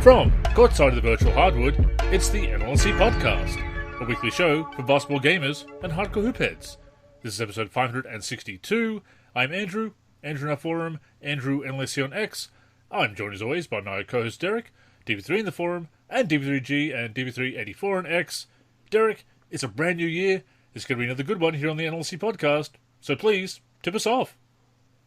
From courtside of the virtual hardwood, it's the NLSC Podcast, a weekly show for basketball gamers and hardcore hoopheads. This is episode 562. I'm Andrew in our forum, Andrew NLSC on X. I'm joined as always by my co-host Derek, DB3 in the forum, and DB3G and DB384 on X. Derek, it's a brand new year. It's going to be another good one here on the NLSC Podcast, so please, tip us off.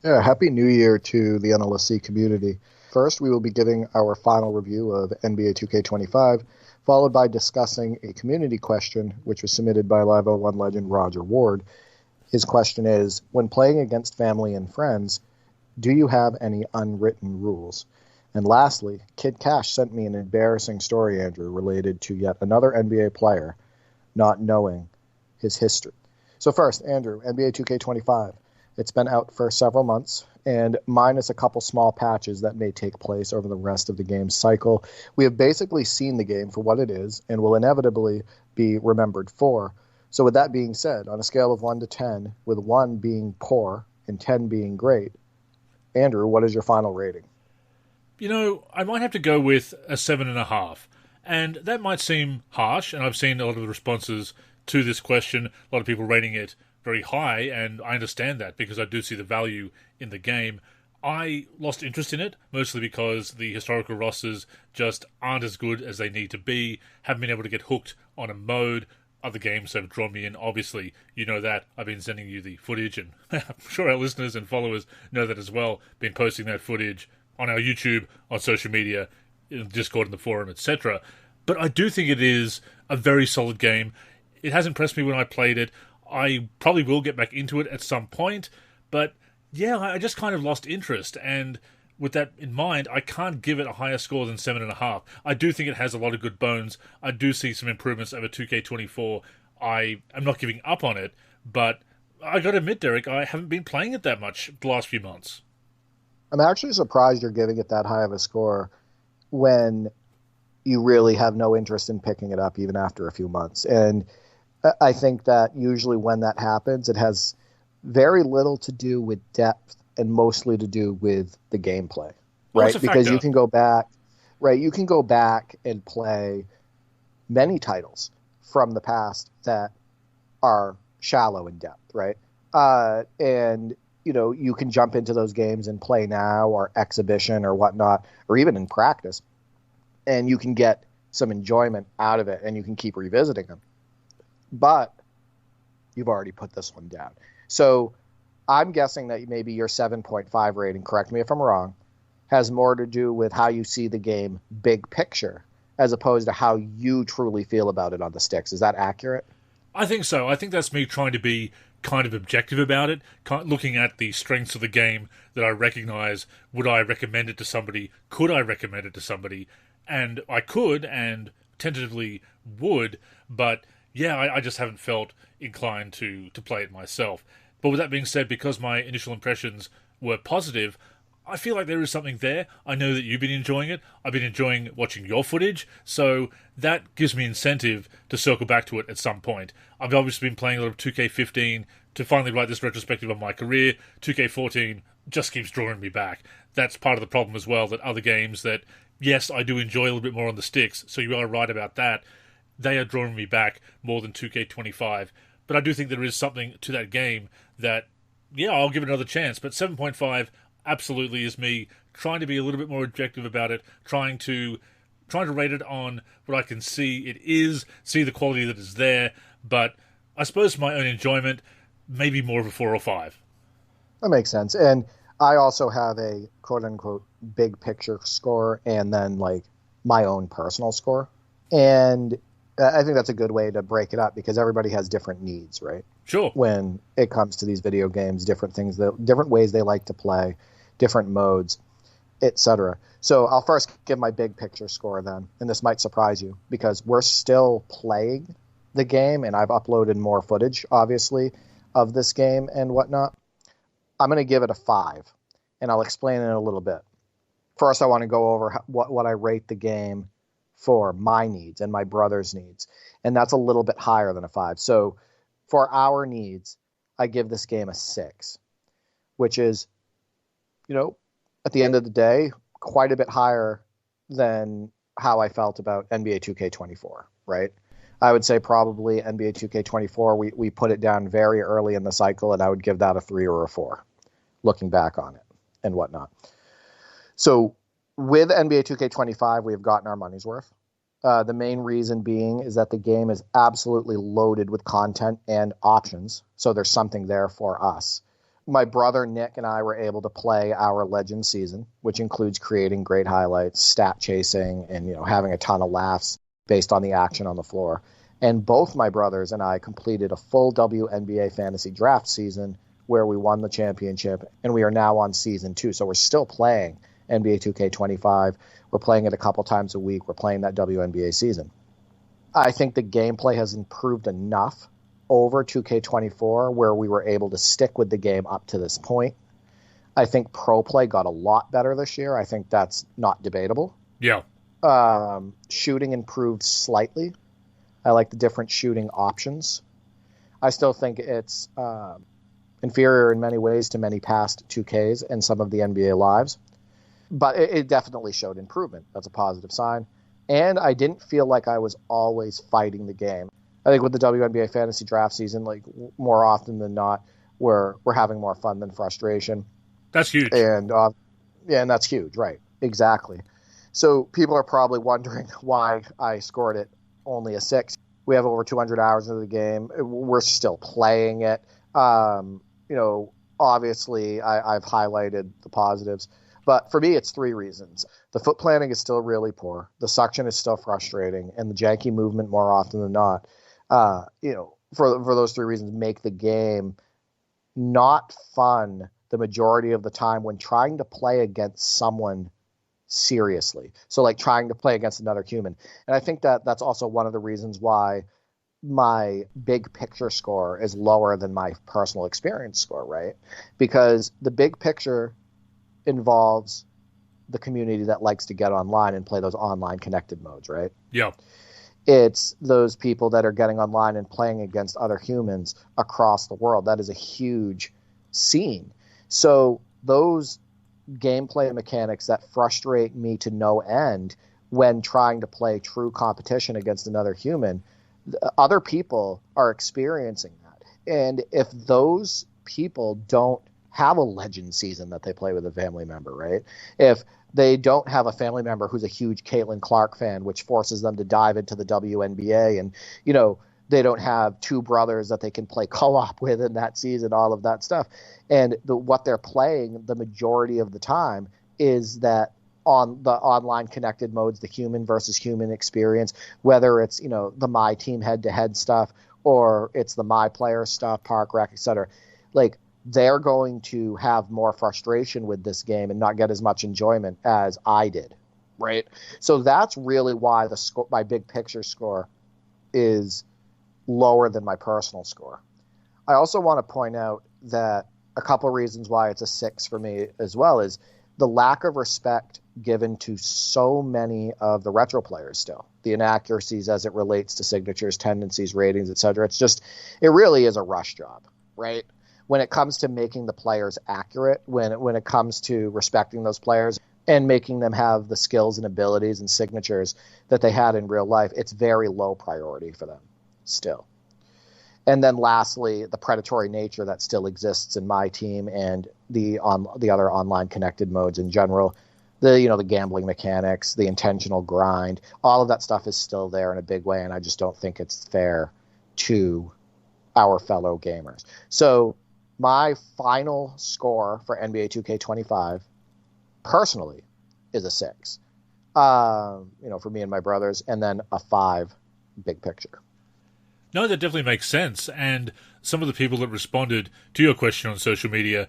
Yeah, Happy New Year to the NLSC community. First, we will be giving our final review of NBA 2K25, followed by discussing a community question, which was submitted by Live 01 legend Roger Ward. His question is, when playing against family and friends, do you have any unwritten rules? And lastly, Kid Cash sent me an embarrassing story, Andrew, related to yet another NBA player not knowing his history. So first, Andrew, NBA 2K25. It's been out for several months, and minus a couple small patches that may take place over the rest of the game's cycle, we have basically seen the game for what it is and will inevitably be remembered for. So with that being said, on a scale of 1 to 10, with 1 being poor and 10 being great, Andrew, what is your final rating? You know, I might have to go with a 7.5, and that might seem harsh, and I've seen a lot of the responses to this question, a lot of people rating it very high, and I understand that because I do see the value in the game. I lost interest in it, mostly because the historical rosters just aren't as good as they need to be, haven't been able to get hooked on a mode. Other games have drawn me in, obviously. You know that. I've been sending you the footage, and I'm sure our listeners and followers know that as well. Been posting that footage on our YouTube, on social media, in Discord, in the forum, etc. But I do think it is a very solid game. It has impressed me when I played it. I probably will get back into it at some point, but yeah, I just kind of lost interest, and with that in mind, I can't give it a higher score than 7.5. I do think it has a lot of good bones. I do see some improvements over 2K24. I am not giving up on it, but I got to admit, Derek, I haven't been playing it that much the last few months. I'm actually surprised you're giving it that high of a score when you really have no interest in picking it up even after a few months. And I think that usually when that happens, it has very little to do with depth and mostly to do with the gameplay, right? Because you can go back, right? You can go back and play many titles from the past that are shallow in depth, right? And you know, you can jump into those games and play now or exhibition or whatnot, or even in practice, and you can get some enjoyment out of it, and you can keep revisiting them. But you've already put this one down. So I'm guessing that maybe your 7.5 rating, correct me if I'm wrong, has more to do with how you see the game big picture as opposed to how you truly feel about it on the sticks. Is that accurate? I think so. I think that's me trying to be kind of objective about it, looking at the strengths of the game that I recognize. Would I recommend it to somebody? Could I recommend it to somebody? And I could, and tentatively would, but yeah, I just haven't felt inclined to play it myself. But with that being said, because my initial impressions were positive, I feel like there is something there. I know that you've been enjoying it. I've been enjoying watching your footage, so that gives me incentive to circle back to it at some point. I've obviously been playing a lot of 2K15 to finally write this retrospective on my career. 2K14 just keeps drawing me back. That's part of the problem as well, that other games that, yes, I do enjoy a little bit more on the sticks, so you are right about that. They are drawing me back more than 2K25. But I do think there is something to that game that, yeah, I'll give it another chance. But 7.5 absolutely is me trying to be a little bit more objective about it, trying to rate it on what I can see it is, see the quality that is there. But I suppose for my own enjoyment, maybe more of a 4 or 5. That makes sense. And I also have a quote-unquote big picture score and then like my own personal score. And I think that's a good way to break it up because everybody has different needs, right? Sure. When it comes to these video games, different things, different ways they like to play, different modes, etc. So I'll first give my big picture score then, and this might surprise you because we're still playing the game, and I've uploaded more footage, obviously, of this game and whatnot. I'm going to give it a 5, and I'll explain it in a little bit. First, I want to go over what I rate the game for my needs and my brother's needs. And that's a little bit higher than a 5. So for our needs, I give this game a 6, which is, you know, at the end of the day, quite a bit higher than how I felt about NBA 2K24, right? I would say probably NBA 2K24, we put it down very early in the cycle, and I would give that a 3 or a 4, looking back on it and whatnot. So with NBA 2K25, we have gotten our money's worth. The main reason being is that the game is absolutely loaded with content and options, so there's something there for us. My brother Nick and I were able to play our Legend season, which includes creating great highlights, stat chasing, and having a ton of laughs based on the action on the floor. And both my brothers and I completed a full WNBA fantasy draft season where we won the championship, and we are now on season 2. So we're still playing NBA 2K25. We're playing it a couple times a week. We're playing that WNBA season. I think the gameplay has improved enough over 2K24 where we were able to stick with the game up to this point. I think pro play got a lot better this year. I think that's not debatable. Yeah. Shooting improved slightly. I like the different shooting options. I still think it's inferior in many ways to many past 2Ks and some of the NBA lives. But it definitely showed improvement. That's a positive sign. And I didn't feel like I was always fighting the game. I think with the WNBA fantasy draft season, like more often than not, we're having more fun than frustration. That's huge. And and that's huge, right? Exactly. So people are probably wondering why I scored it only a 6. We have over 200 hours into the game. We're still playing it. Obviously, I've highlighted the positives. But for me, it's 3 reasons. The foot planning is still really poor. The suction is still frustrating. And the janky movement, more often than not, for those 3 reasons, make the game not fun the majority of the time when trying to play against someone seriously. So like trying to play against another human. And I think that's also one of the reasons why my big picture score is lower than my personal experience score, right? Because the big picture involves the community that likes to get online and play those online connected modes, right? Yeah. It's those people that are getting online and playing against other humans across the world. That is a huge scene. So those gameplay mechanics that frustrate me to no end when trying to play true competition against another human, other people are experiencing that. And if those people don't have a Legend season that they play with a family member, right? If they don't have a family member who's a huge Caitlin Clark fan, which forces them to dive into the WNBA, and they don't have 2 brothers that they can play co-op with in that season, all of that stuff. And what they're playing the majority of the time is that on the online connected modes, the human versus human experience, whether it's the My Team head-to-head stuff or it's the My Player stuff, Park Rec, etc. Like, they're going to have more frustration with this game and not get as much enjoyment as I did, right? So that's really why my big picture score is lower than my personal score. I also want to point out that a couple reasons why it's a 6 for me as well is the lack of respect given to so many of the retro players still. The inaccuracies as it relates to signatures, tendencies, ratings, etc. It really is a rush job, right? When it comes to making the players accurate, when it comes to respecting those players and making them have the skills and abilities and signatures that they had in real life, it's very low priority for them still. And then lastly, the predatory nature that still exists in My Team and the other online connected modes in general, the gambling mechanics, the intentional grind, all of that stuff is still there in a big way, and I just don't think it's fair to our fellow gamers. So my final score for NBA 2K25, personally, is a 6. For me and my brothers, and then a 5 big picture. No, that definitely makes sense. And some of the people that responded to your question on social media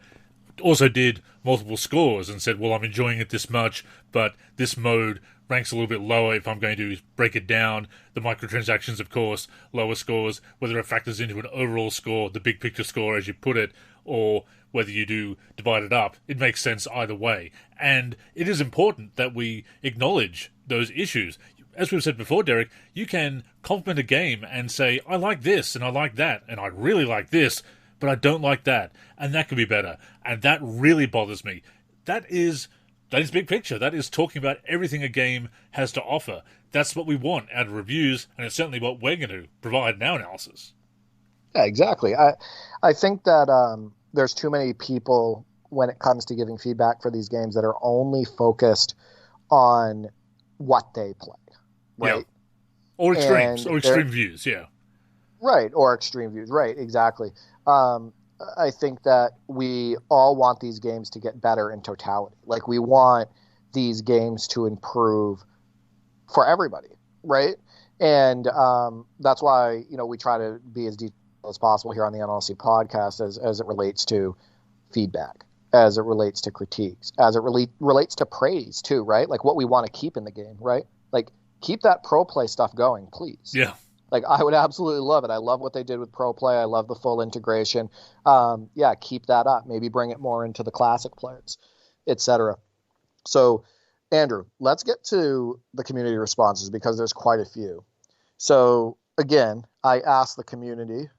also did multiple scores and said, well, I'm enjoying it this much, but this mode ranks a little bit lower if I'm going to break it down. The microtransactions, of course, lower scores, whether it factors into an overall score, the big picture score, as you put it, or whether you do divide it up. It makes sense either way. And it is important that we acknowledge those issues. As we've said before, Derek, you can compliment a game and say, I like this and I like that, and I really like this, but I don't like that, and that could be better. And that really bothers me. That is That is big picture. That is talking about everything a game has to offer. That's what we want out of reviews, and it's certainly what we're going to provide in our analysis. Yeah, exactly. I think that there's too many people when it comes to giving feedback for these games that are only focused on what they play, right? Yeah. Or extremes, or extreme views, yeah. Right, or extreme views, right, exactly. I think that we all want these games to get better in totality. Like, we want these games to improve for everybody, right? And that's why, we try to be as detailed as possible here on the NLSC podcast as it relates to feedback, as it relates to critiques, as it relates to praise too, right? Like what we want to keep in the game, right? Like, keep that pro play stuff going, please. Yeah. Like, I would absolutely love it. I love what they did with Pro Play. I love the full integration. Keep that up. Maybe bring it more into the classic players, etc. So, Andrew, let's get to the community responses because there's quite a few. So, again, I asked the community,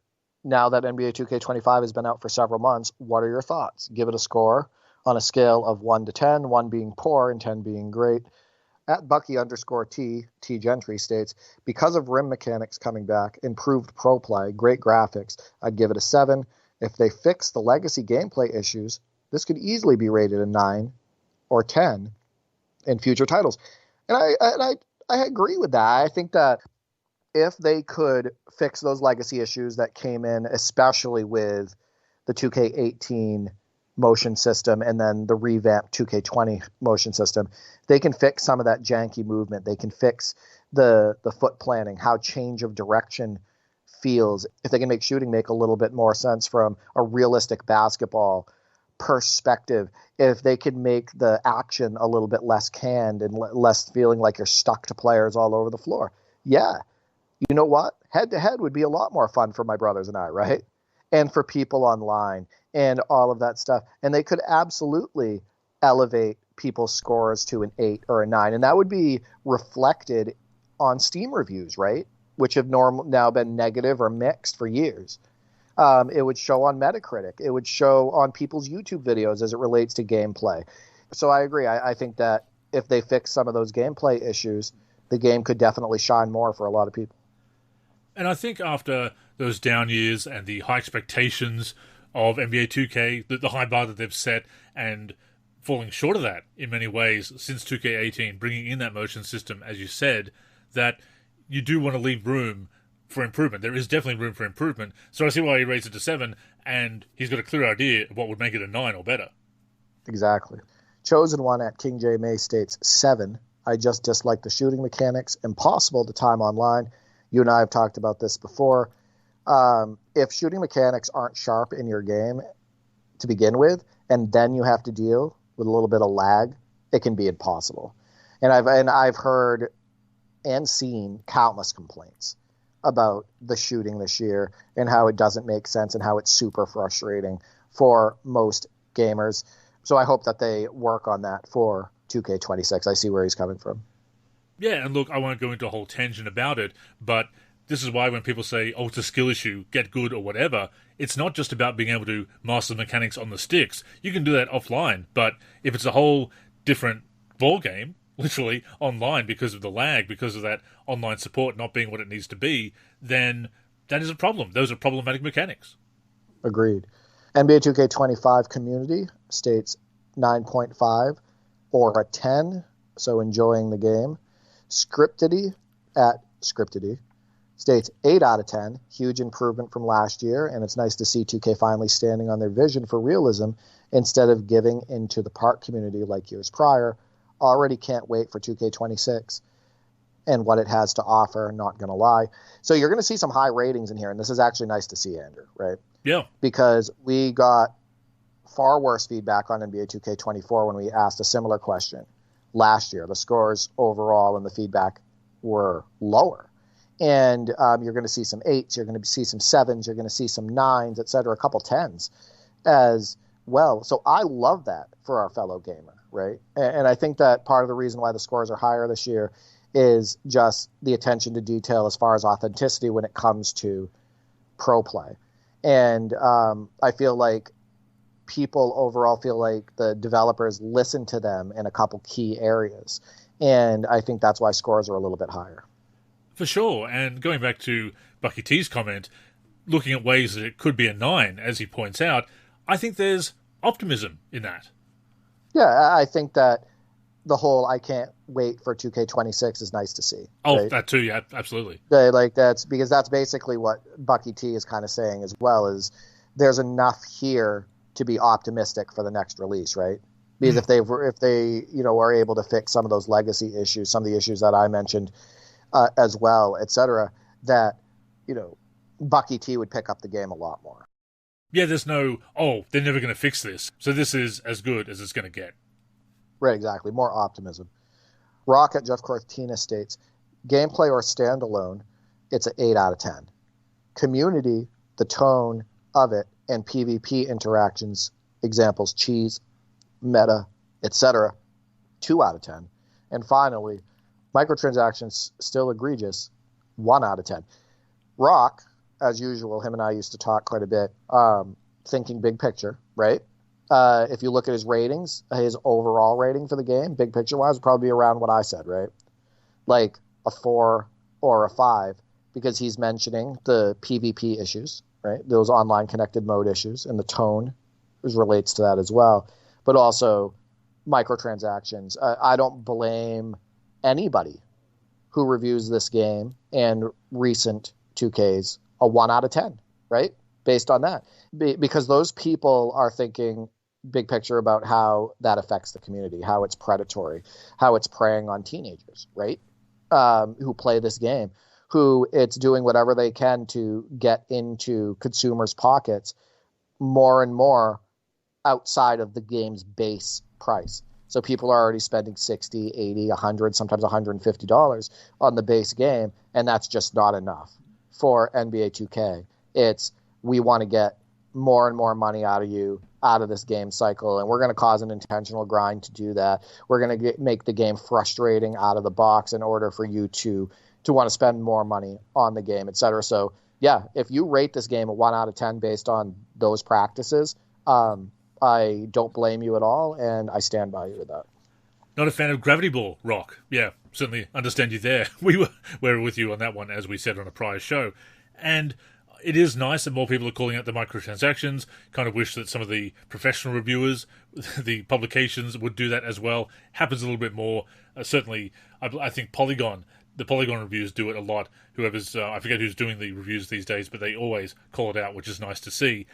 now that NBA 2K25 has been out for several months, what are your thoughts? Give it a score on a scale of 1 to 10, 1 being poor and 10 being great. At Bucky_T Gentry states, because of rim mechanics coming back, improved pro play, great graphics, I'd give it a 7. If they fix the legacy gameplay issues, this could easily be rated a 9 or 10 in future titles. And I agree with that. I think that if they could fix those legacy issues that came in, especially with the 2K18 motion system and then the revamped 2K20 motion system, they can fix some of that janky movement. They can fix the foot planning, how change of direction feels. If they can make shooting make a little bit more sense from a realistic basketball perspective, if they can make the action a little bit less canned and less feeling like you're stuck to players all over the floor. Yeah. You know what? Head to head would be a lot more fun for my brothers and I, right? And for people online and all of that stuff. And they could absolutely elevate people's scores to an 8 or a 9. And that would be reflected on Steam reviews, right? Which have now been negative or mixed for years. It would show on Metacritic. It would show on people's YouTube videos as it relates to gameplay. So I agree. I think that if they fix some of those gameplay issues, the game could definitely shine more for a lot of people. And I think after those down years and the high expectations of NBA 2K, the high bar that they've set, and falling short of that in many ways since 2K18, bringing in that motion system, as you said, that you do want to leave room for improvement. There is definitely room for improvement. So I see why he raised it to 7, and he's got a clear idea of what would make it a 9 or better. Exactly. Chosen One at King J. May states 7. I just dislike the shooting mechanics. Impossible to time online. You and I have talked about this before. If shooting mechanics aren't sharp in your game to begin with, and then you have to deal with a little bit of lag, it can be impossible. And I've heard and seen countless complaints about the shooting this year and how it doesn't make sense and how it's super frustrating for most gamers. So I hope that they work on that for 2K26. I see where he's coming from. Yeah, and look, I won't go into a whole tangent about it, but this is why when people say, oh, it's a skill issue, get good or whatever, it's not just about being able to master the mechanics on the sticks. You can do that offline, but if it's a whole different ballgame, literally online because of the lag, because of that online support not being what it needs to be, then that is a problem. Those are problematic mechanics. Agreed. NBA 2K25 community states 9.5 or a 10, so enjoying the game. Scriptedy at Scriptedy states 8 out of 10, huge improvement from last year, and it's nice to see 2K finally standing on their vision for realism instead of giving into the park community like years prior. Already can't wait for 2K26 and what it has to offer, not going to lie. So you're going to see some high ratings in here, and this is actually nice to see, Andrew, right? Yeah. Because we got far worse feedback on NBA 2K24 when we asked a similar question last year. The scores overall and the feedback were lower. And you're going to see some 8s, you're going to see some 7s, you're going to see some 9s, et cetera, a couple 10s as well. So I love that for our fellow gamer, right? And I think that part of the reason why the scores are higher this year is just the attention to detail as far as authenticity when it comes to pro play. And I feel like people overall feel like the developers listen to them in a couple key areas. And I think that's why scores are a little bit higher. For sure. And going back to Bucky T's comment, looking at ways that it could be a 9, as he points out, I think there's optimism in that. Yeah, I think that the whole I can't wait for 2K26 is nice to see. Oh, right? That too, yeah, absolutely. That's because that's basically what Bucky T is kind of saying as well, is there's enough here to be optimistic for the next release, right? Because if they are able to fix some of those legacy issues, some of the issues that I mentioned as well, etc., that Bucky T would pick up the game a lot more. Yeah, there's no, they're never going to fix this, so this is as good as it's going to get. Right, exactly. More optimism. Rocket Jeff Cortina states, gameplay or standalone, it's an 8 out of 10. Community, the tone of it, and PvP interactions, examples, cheese, meta, etc., 2 out of 10. And finally, microtransactions, still egregious, 1 out of 10. Rock, as usual, him and I used to talk quite a bit, thinking big picture, right? If you look at his ratings, his overall rating for the game, big picture-wise, would probably be around what I said, right? Like a 4 or a 5, because he's mentioning the PvP issues, right? Those online connected mode issues, and the tone relates to that as well. But also microtransactions. I don't blame anybody who reviews this game and recent 2Ks a 1 out of 10, right? Based on that. Because those people are thinking big picture about how that affects the community, how it's predatory, how it's preying on teenagers, right? Who play this game, who it's doing whatever they can to get into consumers' pockets more and more outside of the game's base price. So people are already spending $60, $80, $100, sometimes $150 on the base game, and that's just not enough for NBA 2K. It's, we want to get more and more money out of you, out of this game cycle, and we're going to cause an intentional grind to do that. We're going to make the game frustrating out of the box in order for you to want to spend more money on the game, etc. So, yeah, if you rate this game a 1 out of 10 based on those practices, I don't blame you at all, and I stand by you with that. Not a fan of Gravity Ball, Rock. Yeah, certainly understand you there. We were with you on that one, as we said on a prior show. And it is nice that more people are calling out the microtransactions. Kind of wish that some of the professional reviewers, the publications, would do that as well. Happens a little bit more. Certainly, I think the Polygon reviews do it a lot. Whoever's, I forget who's doing the reviews these days, but they always call it out, which is nice to see.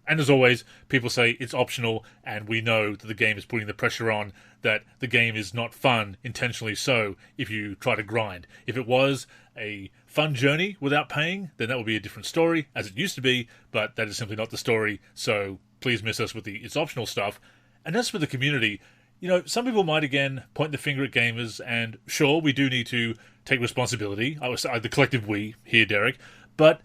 And as always, people say it's optional, and we know that the game is putting the pressure on, that the game is not fun, intentionally so, if you try to grind. If it was a fun journey without paying, then that would be a different story, as it used to be, but that is simply not the story, so please miss us with the it's optional stuff. And as for the community, some people might again point the finger at gamers, and sure, we do need to take responsibility. I was the collective we here, Derek, but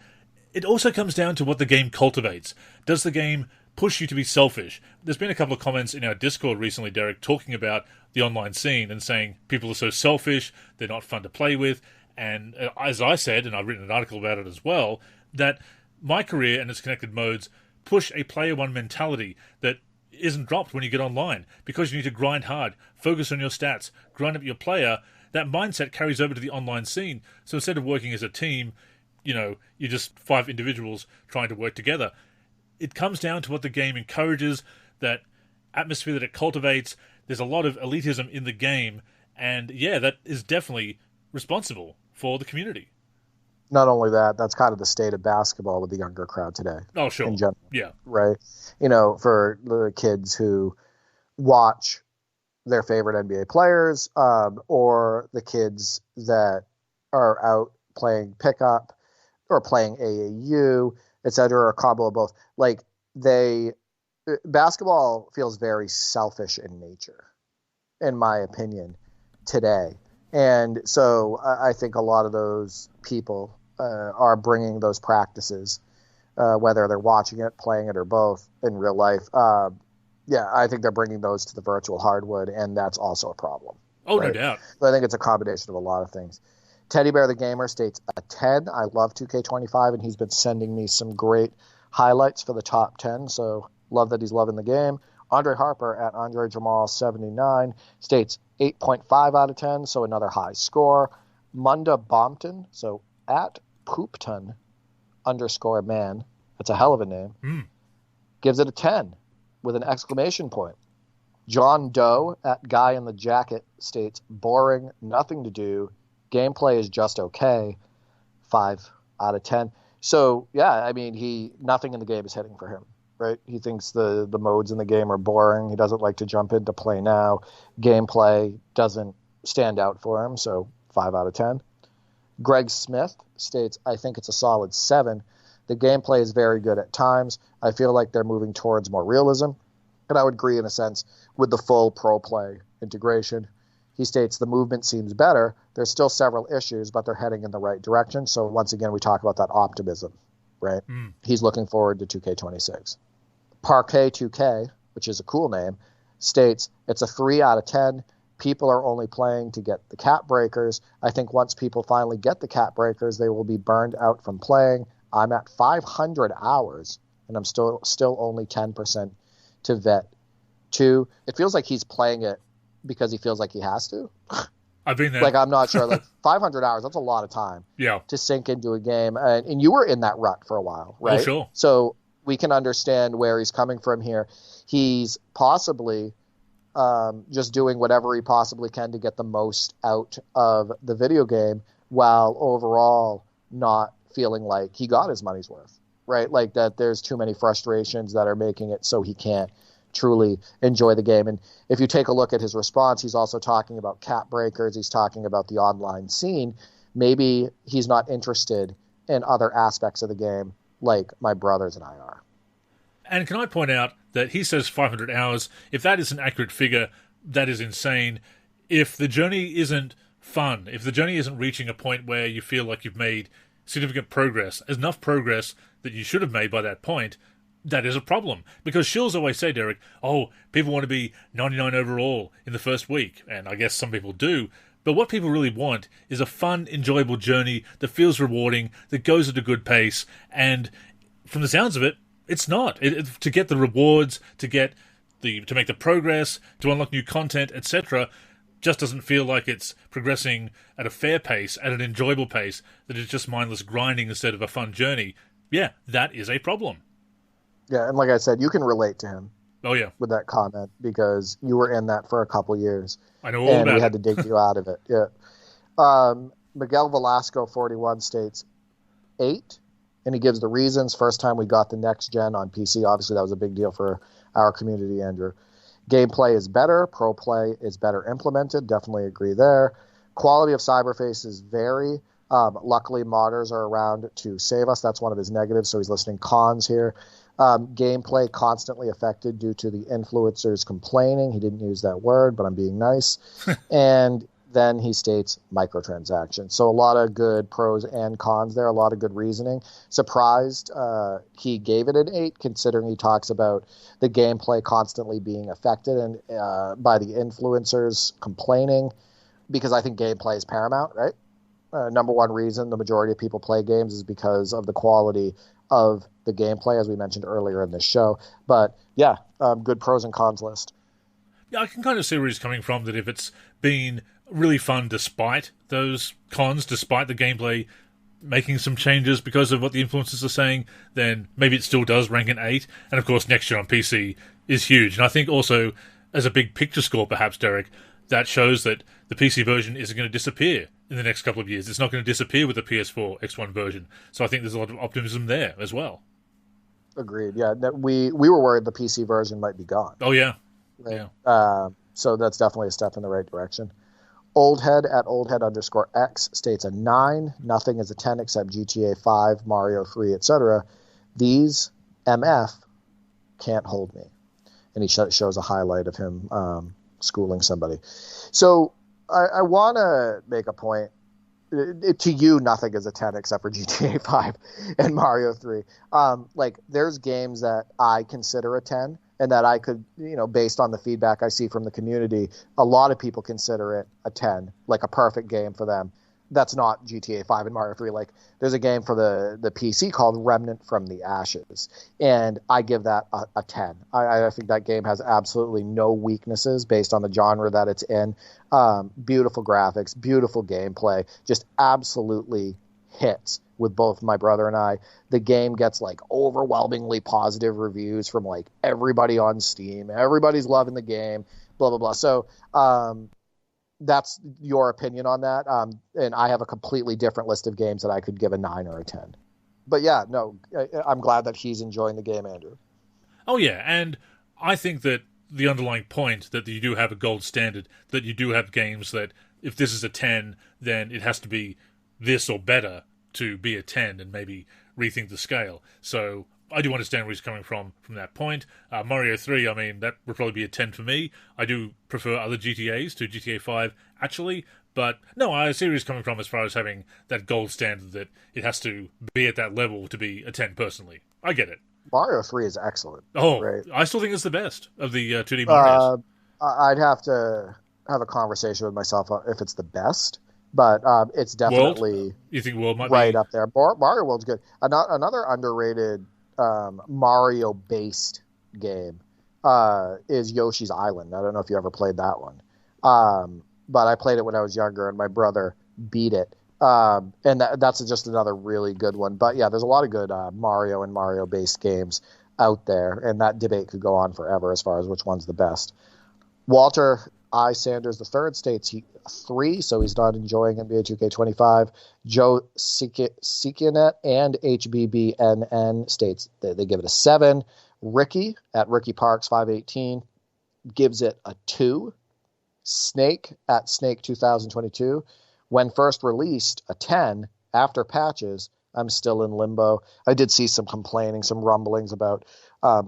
it also comes down to what the game cultivates. Does the game push you to be selfish? There's been a couple of comments in our Discord recently, Derek, talking about the online scene and saying people are so selfish, they're not fun to play with. And as I said, and I've written an article about it as well, that my career and its connected modes push a player one mentality that isn't dropped when you get online, because you need to grind hard, focus on your stats, grind up your player. That mindset carries over to the online scene. So instead of working as a team, you're just 5 individuals trying to work together. It comes down to what the game encourages, that atmosphere that it cultivates. There's a lot of elitism in the game, and yeah, that is definitely responsible for the community. Not only that, that's kind of the state of basketball with the younger crowd today. Oh, sure. In general, yeah. Right? For the kids who watch their favorite NBA players, or the kids that are out playing pickup, or playing AAU, etc., or a combo of both. Basketball feels very selfish in nature, in my opinion, today. And so I think a lot of those people are bringing those practices, whether they're watching it, playing it, or both in real life. I think they're bringing those to the virtual hardwood, and that's also a problem. Oh, right? No doubt. But I think it's a combination of a lot of things. Teddy Bear the Gamer states a 10. I love 2K25, and he's been sending me some great highlights for the top 10. So Love that he's loving the game. Andre Harper at Andre Jamal 79 states 8.5 out of 10, so another high score. Munda Bompton, so at Poopton _man, that's a hell of a name, gives it a 10 with an exclamation point. John Doe at Guy in the Jacket states boring, nothing to do, gameplay is just okay, 5 out of 10. So yeah, I mean, nothing in the game is hitting for him, right? He thinks the modes in the game are boring. He doesn't like to jump into play now. Gameplay doesn't stand out for him, so 5 out of 10. Greg Smith states, I think it's a solid 7. The gameplay is very good at times. I feel like they're moving towards more realism. And I would agree in a sense with the full pro play integration. He states the movement seems better. There's still several issues, but they're heading in the right direction. So once again, we talk about that optimism, right? He's looking forward to 2K26. Parquet 2K, which is a cool name, states it's a 3 out of 10. People are only playing to get the cap breakers. I think once people finally get the cap breakers, they will be burned out from playing. I'm at 500 hours, and I'm still only 10% to vet 2. It feels like he's playing it because he feels like he has to. I've been there. Like, I'm not sure. Like, 500 hours, that's a lot of time to sink into a game. And you were in that rut for a while, right? Oh, sure. So we can understand where he's coming from here. He's possibly just doing whatever he possibly can to get the most out of the video game while overall not feeling like he got his money's worth, right? Like that there's too many frustrations that are making it so he can't truly enjoy the game. And if you take a look at his response, he's also talking about cap breakers. He's talking about the online scene. Maybe he's not interested in other aspects of the game like my brothers and I are. And can I point out that he says 500 hours. If that is an accurate figure, that is insane. If the journey isn't fun, if the journey isn't reaching a point where you feel like you've made significant progress, enough progress that you should have made by that point, that is a problem. Because shills always say, Derek, people want to be 99 overall in the first week. And I guess some people do. But what people really want is a fun, enjoyable journey that feels rewarding, that goes at a good pace. And from the sounds of it, it's not. To get the rewards, to make the progress, to unlock new content, etc., just doesn't feel like it's progressing at a fair pace, at an enjoyable pace, that it's just mindless grinding instead of a fun journey. Yeah, that is a problem. Yeah, and like I said, you can relate to him. Oh, yeah. With that comment, because you were in that for a couple years. I know all about it. And we had to dig you out of it. Yeah. Miguel Velasco, 41, states 8, and he gives the reasons. First time we got the next gen on PC. Obviously, that was a big deal for our community, Andrew. Gameplay is better. Pro play is better implemented. Definitely agree there. Quality of cyberfaces vary. Luckily, modders are around to save us. That's one of his negatives, so he's listing cons here. Gameplay constantly affected due to the influencers complaining. He didn't use that word, but I'm being nice. And then he states microtransactions. So a lot of good pros and cons there, a lot of good reasoning. Surprised he gave it an 8, considering he talks about the gameplay constantly being affected and by the influencers complaining, because I think gameplay is paramount, right? Number one reason the majority of people play games is because of the quality of the gameplay, as we mentioned earlier in this show. But yeah, good pros and cons list. Yeah, I can kind of see where he's coming from, that if it's been really fun despite those cons, despite the gameplay making some changes because of what the influencers are saying, then maybe it still does rank an 8. And of course, next gen on PC is huge. And I think also, as a big picture score perhaps, Derek, that shows that the PC version isn't going to disappear in the next couple of years. It's not going to disappear with the PS4 X1 version. So I think there's a lot of optimism there as well. Agreed. Yeah, we were worried the PC version might be gone. Oh, yeah. Right? Yeah. So that's definitely a step in the right direction. Oldhead at oldhead_x states a 9. Nothing is a 10 except GTA 5, Mario 3, etc. These MF can't hold me. And he shows a highlight of him schooling somebody. So I want to make a point. To you, nothing is a 10 except for GTA 5 and Mario 3. Like, there's games that I consider a 10 and that I could, based on the feedback I see from the community, a lot of people consider it a 10, like a perfect game for them. that's not GTA 5 and Mario 3. Like, there's a game for the PC called Remnant from the Ashes, and I give that a 10. I think that game has absolutely no weaknesses based on the genre that it's in. Beautiful graphics, beautiful gameplay, just absolutely hits with both my brother and I. The game gets like overwhelmingly positive reviews from like everybody on Steam. Everybody's loving the game, blah, blah, blah. So, that's your opinion on that. And I have a completely different list of games that I could give a 9 or a 10. But yeah, no, I'm glad that he's enjoying the game, Andrew. Oh, yeah. And I think that the underlying point that you do have a gold standard, that you do have games that if this is a 10, then it has to be this or better to be a 10 and maybe rethink the scale. So I do understand where he's coming from that point. Mario 3, I mean, that would probably be a 10 for me. I do prefer other GTAs to GTA 5, actually. But no, I see where he's coming from as far as having that gold standard that it has to be at that level to be a 10 personally. I get it. Mario 3 is excellent. Oh, right? I still think it's the best of the 2D Marios. I'd have to have a conversation with myself if it's the best. But it's definitely World? You think World might right be up there. Mario World's good. Another underrated Mario-based game is Yoshi's Island. I don't know if you ever played that one. But I played it when I was younger, and my brother beat it. And that's just another really good one. But yeah, there's a lot of good Mario and Mario-based games out there, and that debate could go on forever as far as which one's the best. Walter I. Sanders III states 3, so he's not enjoying NBA 2K25. Joe Sikianet and HBBNN states they give it a 7. Ricky at Ricky Parks 518 gives it a 2. Snake at Snake 2022, when first released, a 10. After patches, I'm still in limbo. I did see some complaining, some rumblings about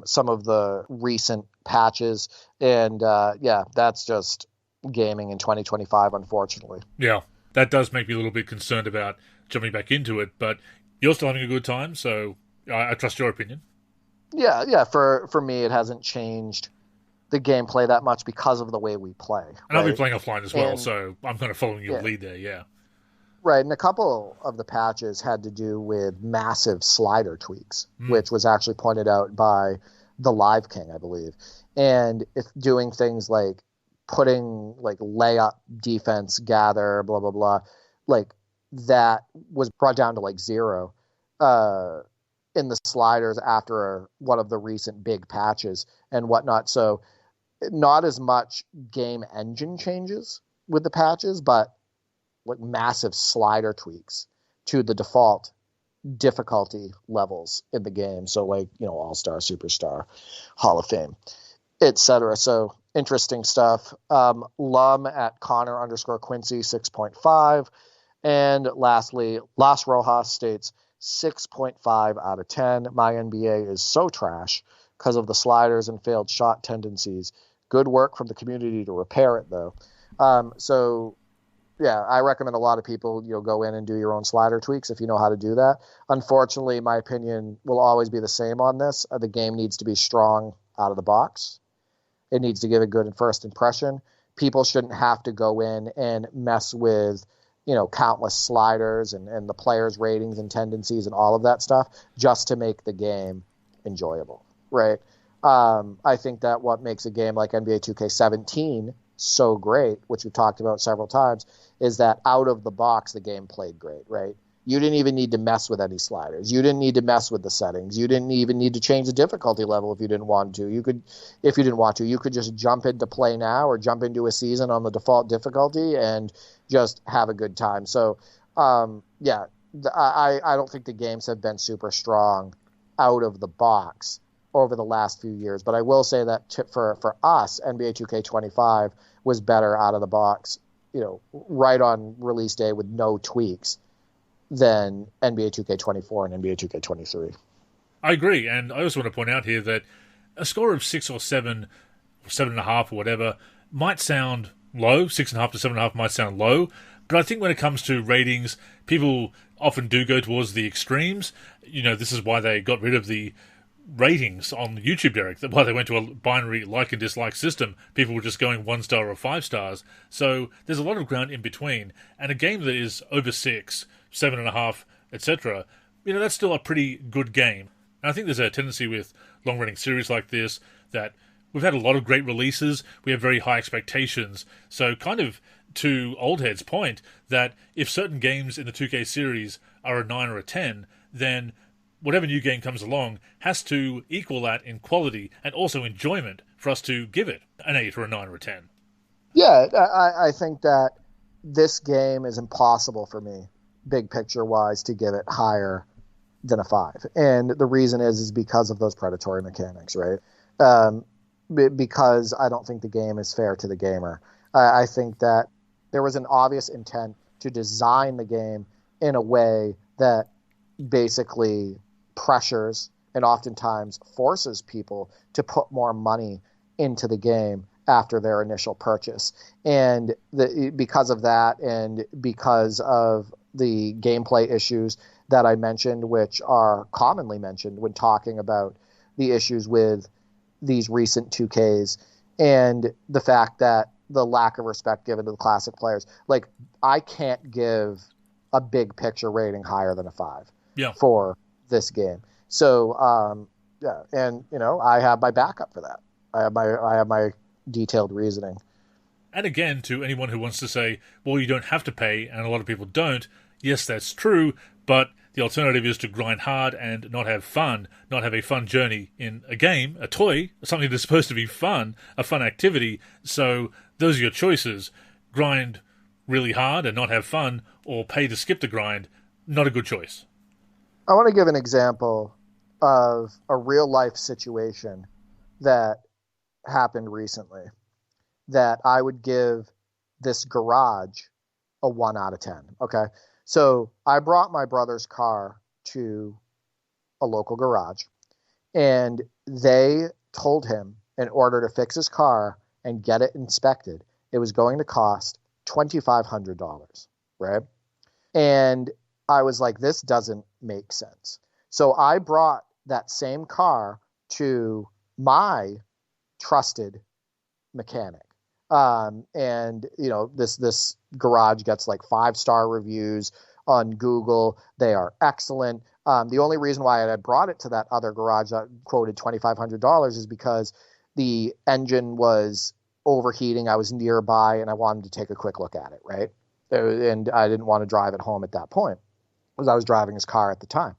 some of the recent patches, and yeah, that's just gaming in 2025, unfortunately. Yeah, that does make me a little bit concerned about jumping back into it, but you're still having a good time, so I trust your opinion. Yeah, for me, it hasn't changed the gameplay that much because of the way we play. And I'll be playing offline as well, so I'm kind of following your lead there, yeah. Right, and a couple of the patches had to do with massive slider tweaks, which was actually pointed out by the Live King, I believe. And it's doing things like putting like layup, defense, gather, blah, blah, blah, like that was brought down to like 0 in the sliders after one of the recent big patches and whatnot. So not as much game engine changes with the patches, but like massive slider tweaks to the default difficulty levels in the game. So like, All-Star, Superstar, Hall of Fame, etc. So interesting stuff. Lum at Connor_Quincy 6.5. And lastly, Las Rojas states 6.5 out of 10. My NBA is so trash because of the sliders and failed shot tendencies. Good work from the community to repair it, though. So, yeah, I recommend a lot of people go in and do your own slider tweaks if you know how to do that. Unfortunately, my opinion will always be the same on this. The game needs to be strong out of the box. It needs to give a good first impression. People shouldn't have to go in and mess with countless sliders and the players' ratings and tendencies and all of that stuff just to make the game enjoyable, right? I think that what makes a game like NBA 2K17 so great, which we've talked about several times, is that out of the box, the game played great, right? You didn't even need to mess with any sliders. You didn't need to mess with the settings. You didn't even need to change the difficulty level if you didn't want to. You could just jump into play now or jump into a season on the default difficulty and just have a good time. So, I don't think the games have been super strong out of the box over the last few years. But I will say that for us, NBA 2K25 was better out of the box, right on release day with no tweaks than NBA 2K24 and NBA 2K23. I agree, and I also want to point out here that a score of 6 or 7 or 7.5 or whatever might sound low. 6.5 to 7.5 might sound low, but I think when it comes to ratings, people often do go towards the extremes. This is why they got rid of the ratings on YouTube, Derek. Why they went to a binary like and dislike system. People were just going 1 star or 5 stars. So there's a lot of ground in between. And a game that is over 6, 7.5, etc., that's still a pretty good game. And I think there's a tendency with long-running series like this that we've had a lot of great releases. We have very high expectations. So kind of to Oldhead's point, that if certain games in the 2K series are a 9 or a 10, then whatever new game comes along has to equal that in quality and also enjoyment for us to give it an 8 or a 9 or a 10. Yeah, I think that this game is impossible for me, big picture-wise, to give it higher than a 5. And the reason is because of those predatory mechanics, right? Because I don't think the game is fair to the gamer. I think that there was an obvious intent to design the game in a way that basically pressures and oftentimes forces people to put more money into the game after their initial purchase. And because of that, and because of the gameplay issues that I mentioned, which are commonly mentioned when talking about the issues with these recent 2Ks, and the fact that the lack of respect given to the classic players, like, I can't give a big picture rating higher than a 5 for this game. So, yeah, and I have my backup for that. I have my detailed reasoning. And again, to anyone who wants to say, well, you don't have to pay, and a lot of people don't, yes, that's true, but the alternative is to grind hard and not have fun, not have a fun journey in a game, a toy, something that's supposed to be fun, a fun activity. So those are your choices. Grind really hard and not have fun, or pay to skip the grind. Not a good choice. I want to give an example of a real-life situation that happened recently that I would give this garage a 1 out of 10, okay? So I brought my brother's car to a local garage, and they told him in order to fix his car and get it inspected, it was going to cost $2,500, right? And I was like, this doesn't make sense. So I brought that same car to my trusted mechanic. And this garage gets like 5-star reviews on Google. They are excellent. The only reason why I had brought it to that other garage that quoted $2,500 is because the engine was overheating. I was nearby and I wanted to take a quick look at it, right? And I didn't want to drive it home at that point because I was driving his car at the time.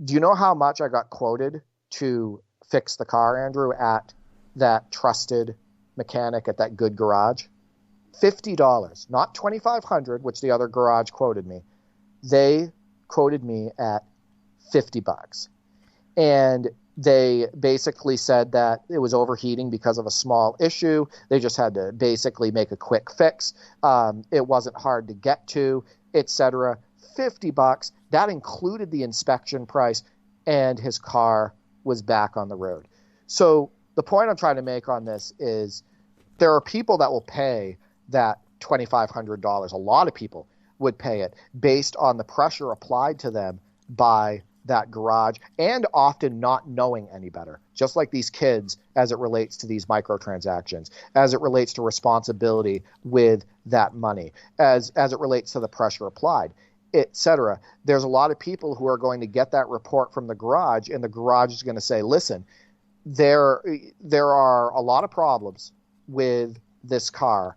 Do you know how much I got quoted to fix the car, Andrew, at that trusted mechanic at that good garage? $50, not $2,500, which the other garage quoted me. They quoted me at $50. And they basically said that it was overheating because of a small issue. They just had to basically make a quick fix. It wasn't hard to get to, etc. $50. That included the inspection price, and his car was back on the road. So the point I'm trying to make on this is there are people that will pay that $2,500. A lot of people would pay it based on the pressure applied to them by that garage, and often not knowing any better, just like these kids as it relates to these microtransactions, as it relates to responsibility with that money, as it relates to the pressure applied, etc. There's a lot of people who are going to get that report from the garage, and the garage is going to say, listen, there are a lot of problems with this car.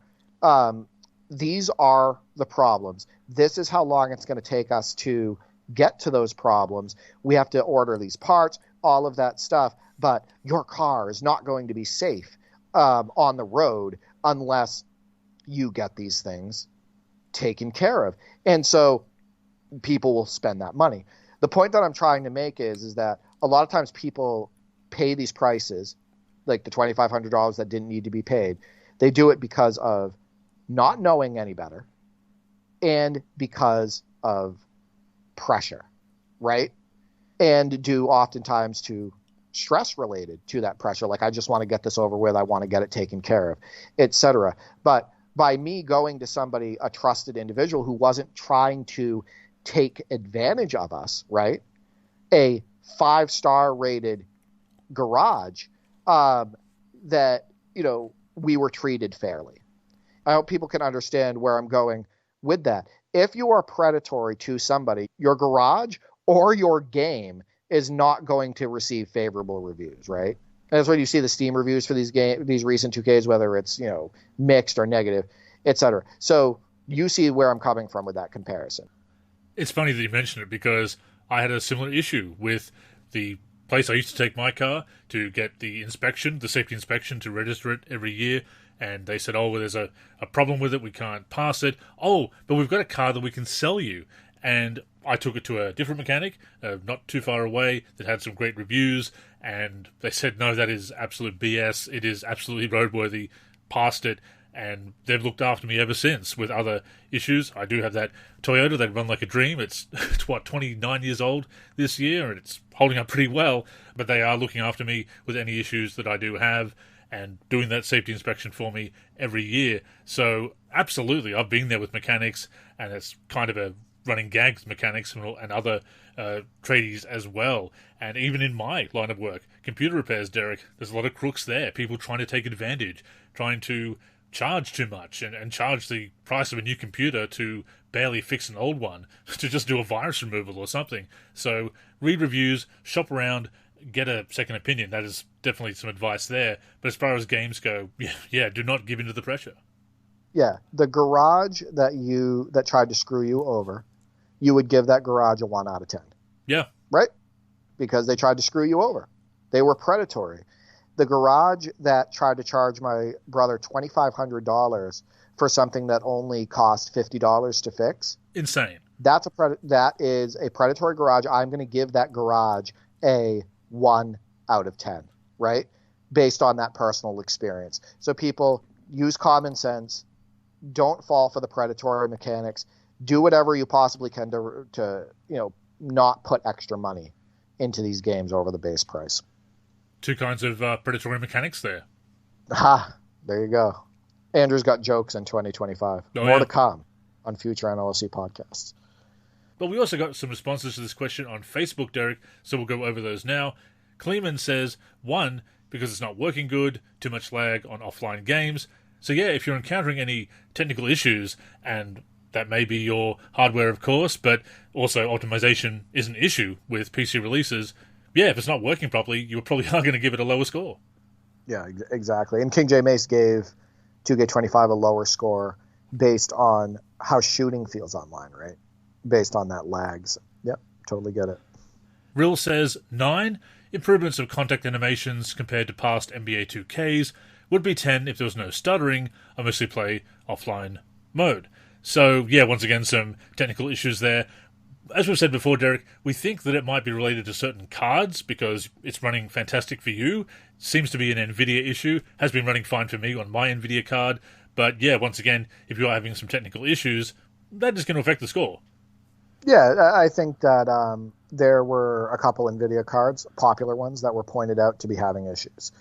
These are the problems. This is how long it's going to take us to get to those problems. We have to order these parts, all of that stuff. But your car is not going to be safe on the road unless you get these things taken care of. And so people will spend that money. The point that I'm trying to make is that a lot of times people pay these prices, like the $2,500 that didn't need to be paid. They do it because of not knowing any better and because of pressure, right? And due oftentimes to stress related to that pressure, like I just want to get this over with, I want to get it taken care of, etc. But by me going to somebody, a trusted individual who wasn't trying to take advantage of us, right? A 5-star rated garage, that, we were treated fairly. I hope people can understand where I'm going with that. If you are predatory to somebody, your garage or your game is not going to receive favorable reviews, right? And that's when you see the Steam reviews for these recent 2Ks, whether it's, mixed or negative, etc. So you see where I'm coming from with that comparison. It's funny that you mention it, because I had a similar issue with the place I used to take my car to get the safety inspection, to register it every year. And they said, well, there's a problem with it, we can't pass it. Oh, but we've got a car that we can sell you. And I took it to a different mechanic, not too far away, that had some great reviews. And they said, no, that is absolute BS. It is absolutely roadworthy. Passed it. And they've looked after me ever since with other issues. I do have that Toyota that run like a dream. It's 29 years old this year, and it's holding up pretty well. But they are looking after me with any issues that I do have, and doing that safety inspection for me every year. So absolutely, I've been there with mechanics, and it's kind of a running gag with mechanics and other tradies as well. And even in my line of work, computer repairs, Derek, there's a lot of crooks there. People trying to take advantage, trying to charge too much and charge the price of a new computer to barely fix an old one, to just do a virus removal or something. So read reviews, shop around, get a second opinion. That is definitely some advice there. But as far as games go, yeah, do not give in to the pressure. Yeah, the garage that tried to screw you over, you would give that garage a 1 out of 10. Yeah. Right? Because they tried to screw you over. They were predatory. The garage that tried to charge my brother $2,500 for something that only cost $50 to fix. Insane. That is a predatory garage. I'm going to give that garage a 1 out of 10, right? Based on that personal experience. So people, use common sense. Don't fall for the predatory mechanics. Do whatever you possibly can to not put extra money into these games over the base price. Two kinds of predatory mechanics there. There you go. Andrew's got jokes in 2025. More to come on future NLSC podcasts. But we also got some responses to this question on Facebook, Derek, so we'll go over those now. Kleeman says, 1, because it's not working good, too much lag on offline games. So yeah, if you're encountering any technical issues, and that may be your hardware, of course, but also optimization is an issue with PC releases, yeah, if it's not working properly, you probably are going to give it a lower score. Yeah, exactly. And King J Mace gave 2K25 a lower score based on how shooting feels online, right? Based on that lags. Yep, totally get it. Rill says 9. Improvements of contact animations compared to past NBA 2Ks. Would be 10 if there was no stuttering. I mostly play offline mode. So, yeah, once again, some technical issues there. As we've said before, Derek, we think that it might be related to certain cards because it's running fantastic for you. Seems to be an NVIDIA issue. Has been running fine for me on my NVIDIA card. But yeah, once again, if you are having some technical issues, that is going to affect the score. Yeah, I think that there were a couple NVIDIA cards, popular ones, that were pointed out to be having issues.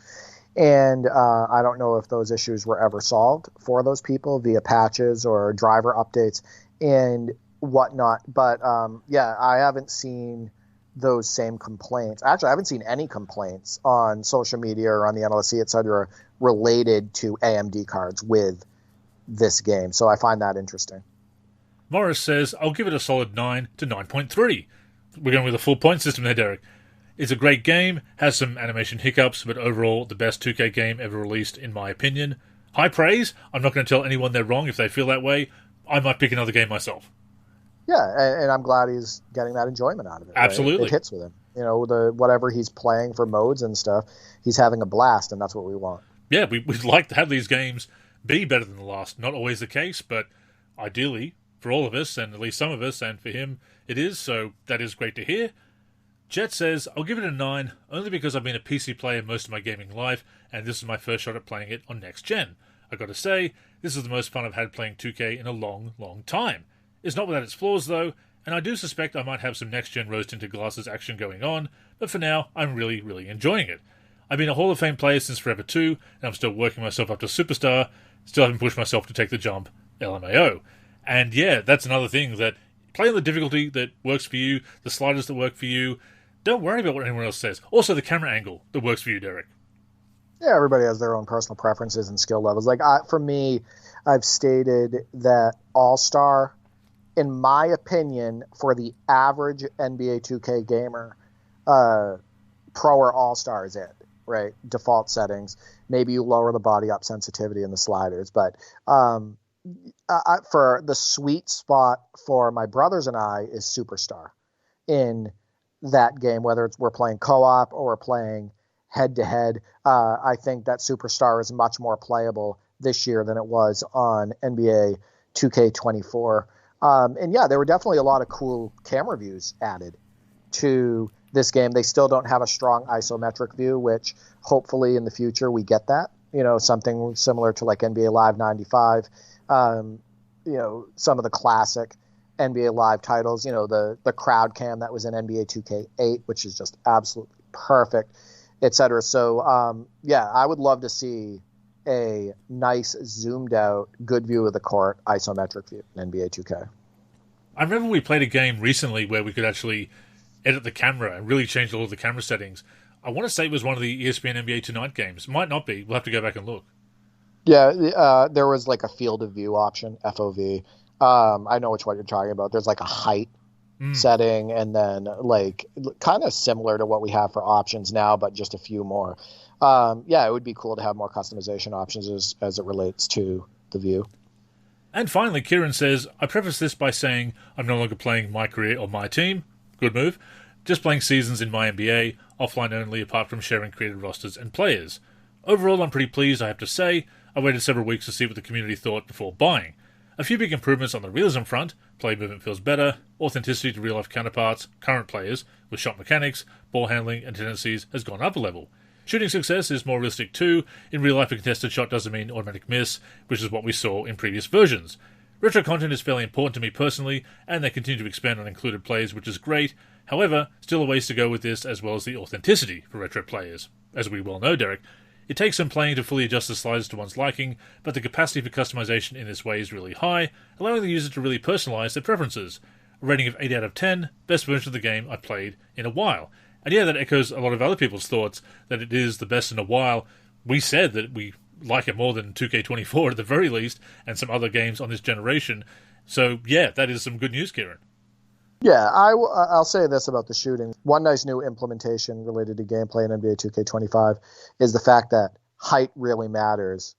And I don't know if those issues were ever solved for those people via patches or driver updates and whatnot. But yeah, I haven't seen those same complaints. Actually, I haven't seen any complaints on social media or on the NLSC, et cetera, related to AMD cards with this game. So I find that interesting. Morris says, I'll give it a solid 9 to 9.3. We're going with a full point system there, Derek. It's a great game, has some animation hiccups, but overall the best 2K game ever released, in my opinion. High praise. I'm not going to tell anyone they're wrong if they feel that way. I might pick another game myself. Yeah, and I'm glad he's getting that enjoyment out of it. Absolutely. Right? It hits with him. You know, whatever he's playing for modes and stuff, he's having a blast, and that's what we want. Yeah, we'd like to have these games be better than the last. Not always the case, but ideally, for all of us, and at least some of us, and for him, it is, so that is great to hear. Jet says, I'll give it a 9, only because I've been a PC player most of my gaming life, and this is my first shot at playing it on next gen. I gotta say, this is the most fun I've had playing 2K in a long, long time. It's not without its flaws, though, and I do suspect I might have some next-gen rose-tinted glasses action going on, but for now, I'm really, really enjoying it. I've been a Hall of Fame player since Forever 2, and I'm still working myself up to Superstar, still haven't pushed myself to take the jump, LMAO. And yeah, that's another thing, that play on the difficulty that works for you, the sliders that work for you, Don't worry about what anyone else says. Also, the camera angle that works for you, Derek. Yeah, everybody has their own personal preferences and skill levels. Like, for me, I've stated that All-Star, in my opinion, for the average NBA 2K gamer, Pro or All-Star is it, right? Default settings. Maybe you lower the body up sensitivity in the sliders. But for the sweet spot for my brothers and I is Superstar in that game, whether we're playing co-op or we're playing head-to-head. I think that Superstar is much more playable this year than it was on NBA 2K24. And yeah, there were definitely a lot of cool camera views added to this game. They still don't have a strong isometric view, which hopefully in the future we get that, something similar to like NBA Live 95, some of the classic NBA Live titles, the crowd cam that was in NBA 2K8, which is just absolutely perfect, etc. So, I would love to see a nice zoomed out, good view of the court, isometric view in NBA 2K. I remember we played a game recently where we could actually edit the camera and really change all of the camera settings. I want to say it was one of the ESPN NBA Tonight games. Might not be. We'll have to go back and look. Yeah, there was like a field of view option, FOV. I know which one you're talking about. There's like a height setting, and then like kind of similar to what we have for options now, but just a few more. It would be cool to have more customization options as it relates to the view. And finally, Kieran says, I preface this by saying I'm no longer playing my career or my team. Good move. Just playing seasons in my NBA, offline only apart from sharing created rosters and players. Overall, I'm pretty pleased, I have to say. I waited several weeks to see what the community thought before buying. A few big improvements on the realism front. Play movement feels better. Authenticity to real-life counterparts, current players, with shot mechanics, ball handling, and tendencies has gone up a level. Shooting success is more realistic too. In real life, a contested shot doesn't mean automatic miss, which is what we saw in previous versions. Retro content is fairly important to me personally, and they continue to expand on included plays, which is great. However, still a ways to go with this, as well as the authenticity for retro players. As we well know, Derek, it takes some playing to fully adjust the sliders to one's liking, but the capacity for customization in this way is really high, allowing the user to really personalize their preferences. A rating of 8 out of 10, best version of the game I've played in a while. And yeah, that echoes a lot of other people's thoughts that it is the best in a while. We said that we like it more than 2K24 at the very least, and some other games on this generation. So yeah, that is some good news, Kieran. Yeah, I'll say this about the shooting. One nice new implementation related to gameplay in NBA 2K25 is the fact that height really matters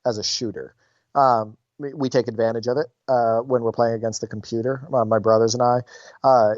as a shooter. We take advantage of it when we're playing against the computer, my brothers and I.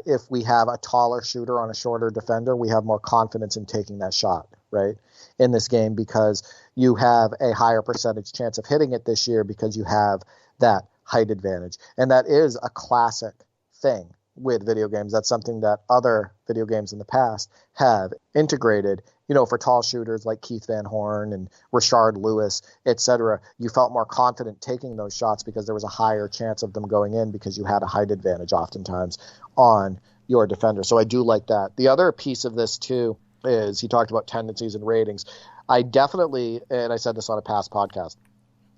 If we have a taller shooter on a shorter defender, we have more confidence in taking that shot, right, in this game, because you have a higher percentage chance of hitting it this year because you have that height advantage. And that is a classic thing with video games. That's something that other video games in the past have integrated. For tall shooters like Keith Van Horn and Rashard Lewis, etc., you felt more confident taking those shots because there was a higher chance of them going in because you had a height advantage oftentimes on your defender. So I do like that. The other piece of this too is he talked about tendencies and ratings. I definitely, and I said this on a past podcast,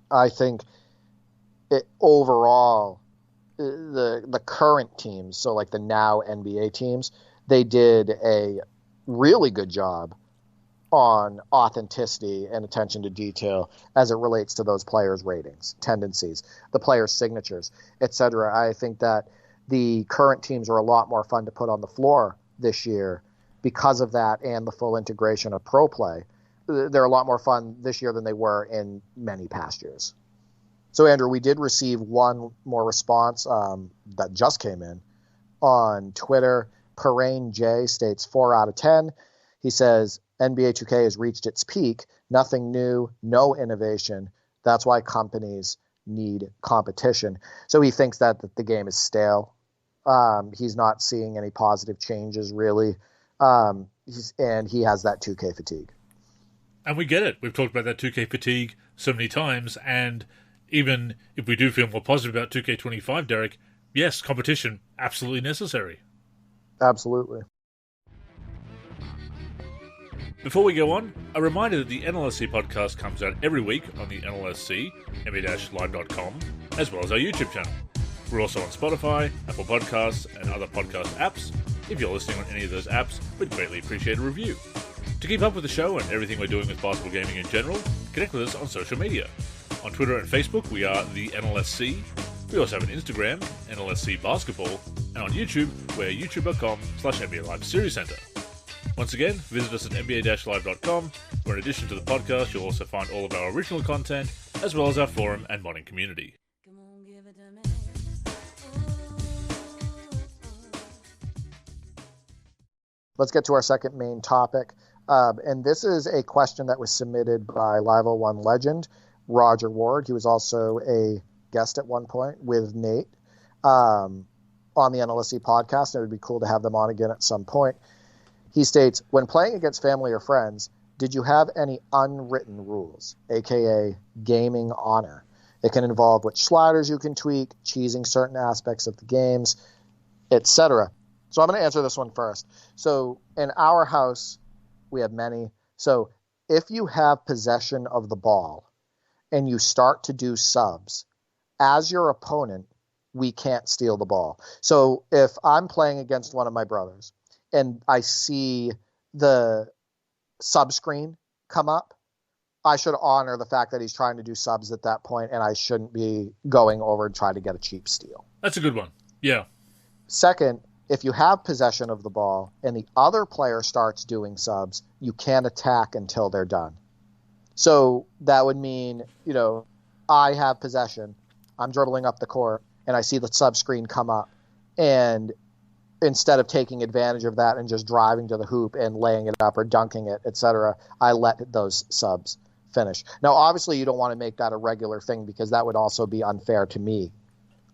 I think overall the current teams, so like the now NBA teams, they did a really good job on authenticity and attention to detail as it relates to those players' ratings, tendencies, the players' signatures, etc. I think that the current teams are a lot more fun to put on the floor this year because of that and the full integration of pro play. They're a lot more fun this year than they were in many past years. So, Andrew, we did receive one more response that just came in on Twitter. Parain J states 4 out of 10. He says, NBA 2K has reached its peak. Nothing new, no innovation. That's why companies need competition. So he thinks that the game is stale. He's not seeing any positive changes, really. And he has that 2K fatigue. And we get it. We've talked about that 2K fatigue so many times. And even if we do feel more positive about 2K25, Derek, yes, competition, absolutely necessary. Absolutely. Before we go on, a reminder that the NLSC podcast comes out every week on the NLSC, nba-live.com, as well as our YouTube channel. We're also on Spotify, Apple Podcasts, and other podcast apps. If you're listening on any of those apps, we'd greatly appreciate a review. To keep up with the show and everything we're doing with basketball gaming in general, connect with us on social media. On Twitter and Facebook, we are the NLSC. We also have an Instagram, NLSC Basketball, and on YouTube, we're youtube.com/NBA Live Series Center. Once again, visit us at nba-live.com, where in addition to the podcast, you'll also find all of our original content, as well as our forum and modding community. Let's get to our second main topic. And this is a question that was submitted by Live 01 legend, Roger Ward. He was also a guest at one point with Nate on the NLSC podcast. It would be cool to have them on again at some point. He states, when playing against family or friends, did you have any unwritten rules, aka gaming honor? It can involve which sliders you can tweak, cheesing certain aspects of the games, etc. So I'm going to answer this one first. So in our house, we have many. So if you have possession of the ball and you start to do subs, as your opponent, we can't steal the ball. So if I'm playing against one of my brothers and I see the sub screen come up, I should honor the fact that he's trying to do subs at that point, and I shouldn't be going over and trying to get a cheap steal. That's a good one. Yeah. Second, if you have possession of the ball and the other player starts doing subs, you can't attack until they're done. So that would mean, I have possession, I'm dribbling up the court, and I see the sub screen come up. And instead of taking advantage of that and just driving to the hoop and laying it up or dunking it, etc., I let those subs finish. Now, obviously, you don't want to make that a regular thing because that would also be unfair to me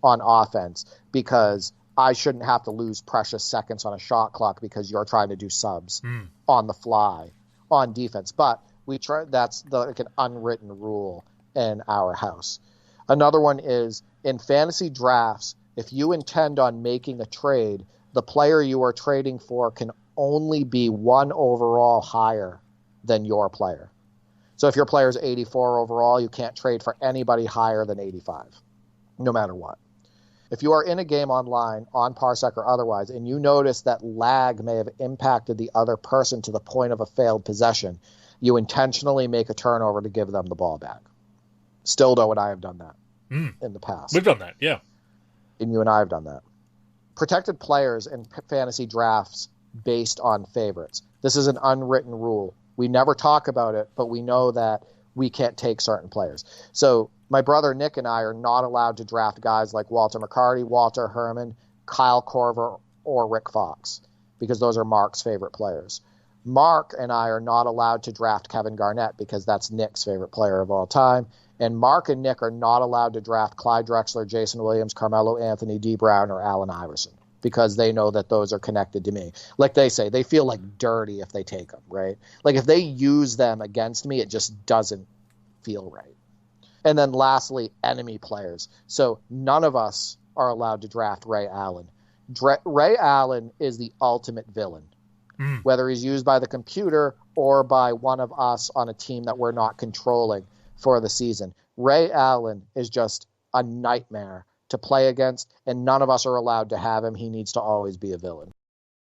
on offense, because I shouldn't have to lose precious seconds on a shot clock because you're trying to do subs on the fly on defense. But that's like an unwritten rule in our house. Another one is in fantasy drafts, if you intend on making a trade, the player you are trading for can only be one overall higher than your player. So if your player is 84 overall, you can't trade for anybody higher than 85, no matter what. If you are in a game online, on Parsec or otherwise, and you notice that lag may have impacted the other person to the point of a failed possession, you intentionally make a turnover to give them the ball back. Stildo and I have done that in the past. We've done that, yeah. And you and I have done that. Protected players in fantasy drafts based on favorites. This is an unwritten rule. We never talk about it, but we know that we can't take certain players. So my brother Nick and I are not allowed to draft guys like Walter McCarty, Walter Herman, Kyle Korver, or Rick Fox, because those are Mark's favorite players. Mark and I are not allowed to draft Kevin Garnett because that's Nick's favorite player of all time. And Mark and Nick are not allowed to draft Clyde Drexler, Jason Williams, Carmelo Anthony, D. Brown, or Allen Iverson because they know that those are connected to me. Like they say, they feel like dirty if they take them, right? Like if they use them against me, it just doesn't feel right. And then lastly, enemy players. So none of us are allowed to draft Ray Allen. Ray Allen is the ultimate villain, whether he's used by the computer or by one of us on a team that we're not controlling for the season. Ray Allen is just a nightmare to play against, and none of us are allowed to have him. He needs to always be a villain.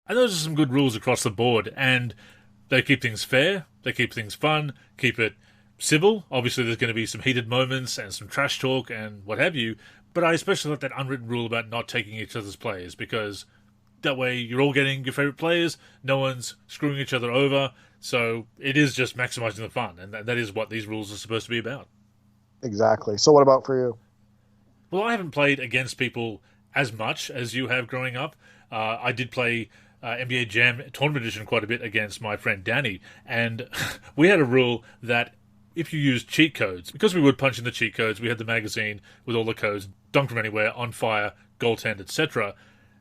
And those are some good rules across the board, and they keep things fair, they keep things fun, keep it civil. Obviously, there's going to be some heated moments and some trash talk and what have you, but I especially like that unwritten rule about not taking each other's players, because that way you're all getting your favourite players, no one's screwing each other over, so it is just maximising the fun, and that is what these rules are supposed to be about. Exactly. So what about for you? Well, I haven't played against people as much as you have growing up. I did play NBA Jam Tournament Edition quite a bit against my friend Danny, and we had a rule that if you used cheat codes, because we would punch in the cheat codes, we had the magazine with all the codes, dunk from anywhere, on fire, goaltend, etc.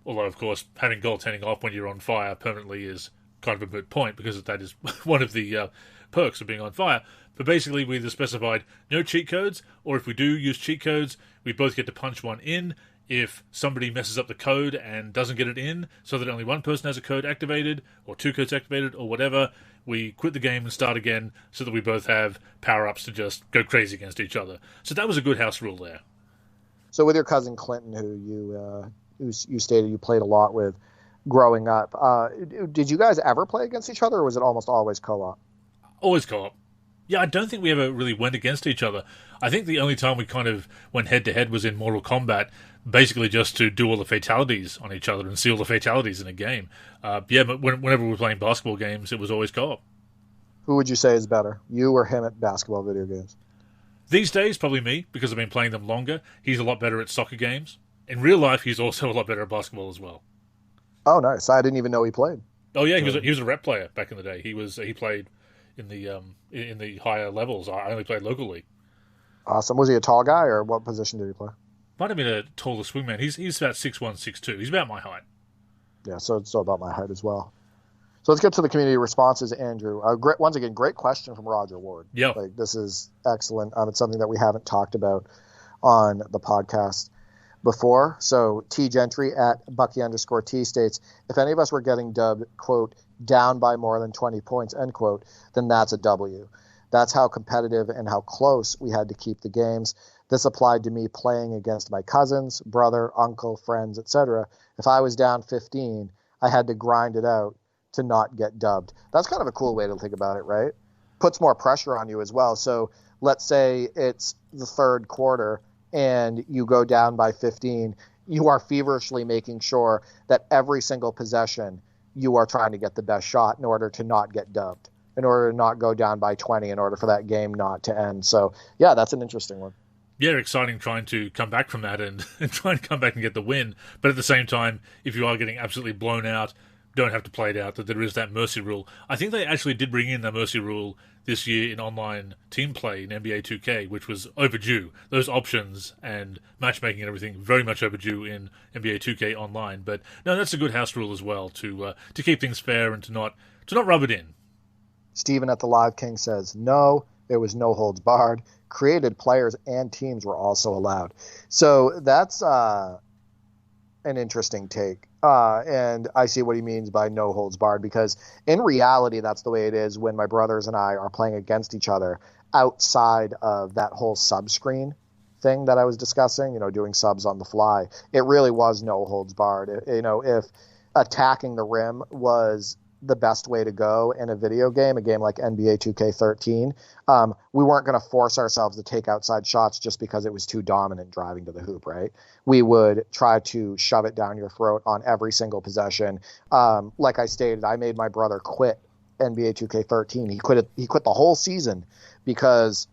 Although, of course, having goaltending off when you're on fire permanently is kind of a moot point, because that is one of the perks of being on fire. But basically, we either specified no cheat codes, or if we do use cheat codes, we both get to punch one in. If somebody messes up the code and doesn't get it in, so that only one person has a code activated, or two codes activated, or whatever, we quit the game and start again, so that we both have power-ups to just go crazy against each other. So that was a good house rule there. So with your cousin Clinton, who you stated you played a lot with, growing up. Did you guys ever play against each other, or was it almost always co-op? Always co-op. Yeah, I don't think we ever really went against each other. I think the only time we kind of went head-to-head was in Mortal Kombat, basically just to do all the fatalities on each other and see all the fatalities in a game. Yeah, but whenever we were playing basketball games, it was always co-op. Who would you say is better, you or him at basketball video games? These days, probably me, because I've been playing them longer. He's a lot better at soccer games. In real life, he's also a lot better at basketball as well. Oh, nice. I didn't even know he played. Oh yeah, he was a rep player back in the day. He played in the higher levels. I only played locally. Awesome. Was he a tall guy, or what position did he play? Might have been a taller swingman. He's about 6'1", 6'2". He's about my height. Yeah, so it's about my height as well. So let's get to the community responses, Andrew. Once again, great question from Roger Ward. Yeah. This is excellent. It's something that we haven't talked about on the podcast before. So T Gentry at Bucky_T states, if any of us were getting dubbed, quote, down by more than 20 points, end quote, then that's a W. That's how competitive and how close we had to keep the games. This applied to me playing against my cousins, brother, uncle, friends, etc. If I was down 15, I had to grind it out to not get dubbed. That's kind of a cool way to think about it, right? Puts more pressure on you as well. So let's say it's the third quarter and you go down by 15. You are feverishly making sure that every single possession you are trying to get the best shot in order to not get dubbed, in order to not go down by 20, in order for that game not to end. So, yeah, that's an interesting one. Yeah, exciting trying to come back from that and trying to come back and get the win. But at the same time, if you are getting absolutely blown out, don't have to play it out, that there is that mercy rule. I think they actually did bring in the mercy rule this year in online team play in NBA 2K, which was overdue. Those options and matchmaking and everything, very much overdue in NBA 2K online. But no, that's a good house rule as well, to keep things fair and to not rub it in. Steven at the Live King says, no, it was no holds barred. Created players and teams were also allowed. So that's an interesting take. And I see what he means by no holds barred, because in reality, that's the way it is when my brothers and I are playing against each other outside of that whole sub screen thing that I was discussing, doing subs on the fly. It really was no holds barred. If attacking the rim was the best way to go in a video game, a game like NBA 2K13, we weren't going to force ourselves to take outside shots just because it was too dominant driving to the hoop, right? We would try to shove it down your throat on every single possession. Like I stated, I made my brother quit NBA 2K13. He quit the whole season because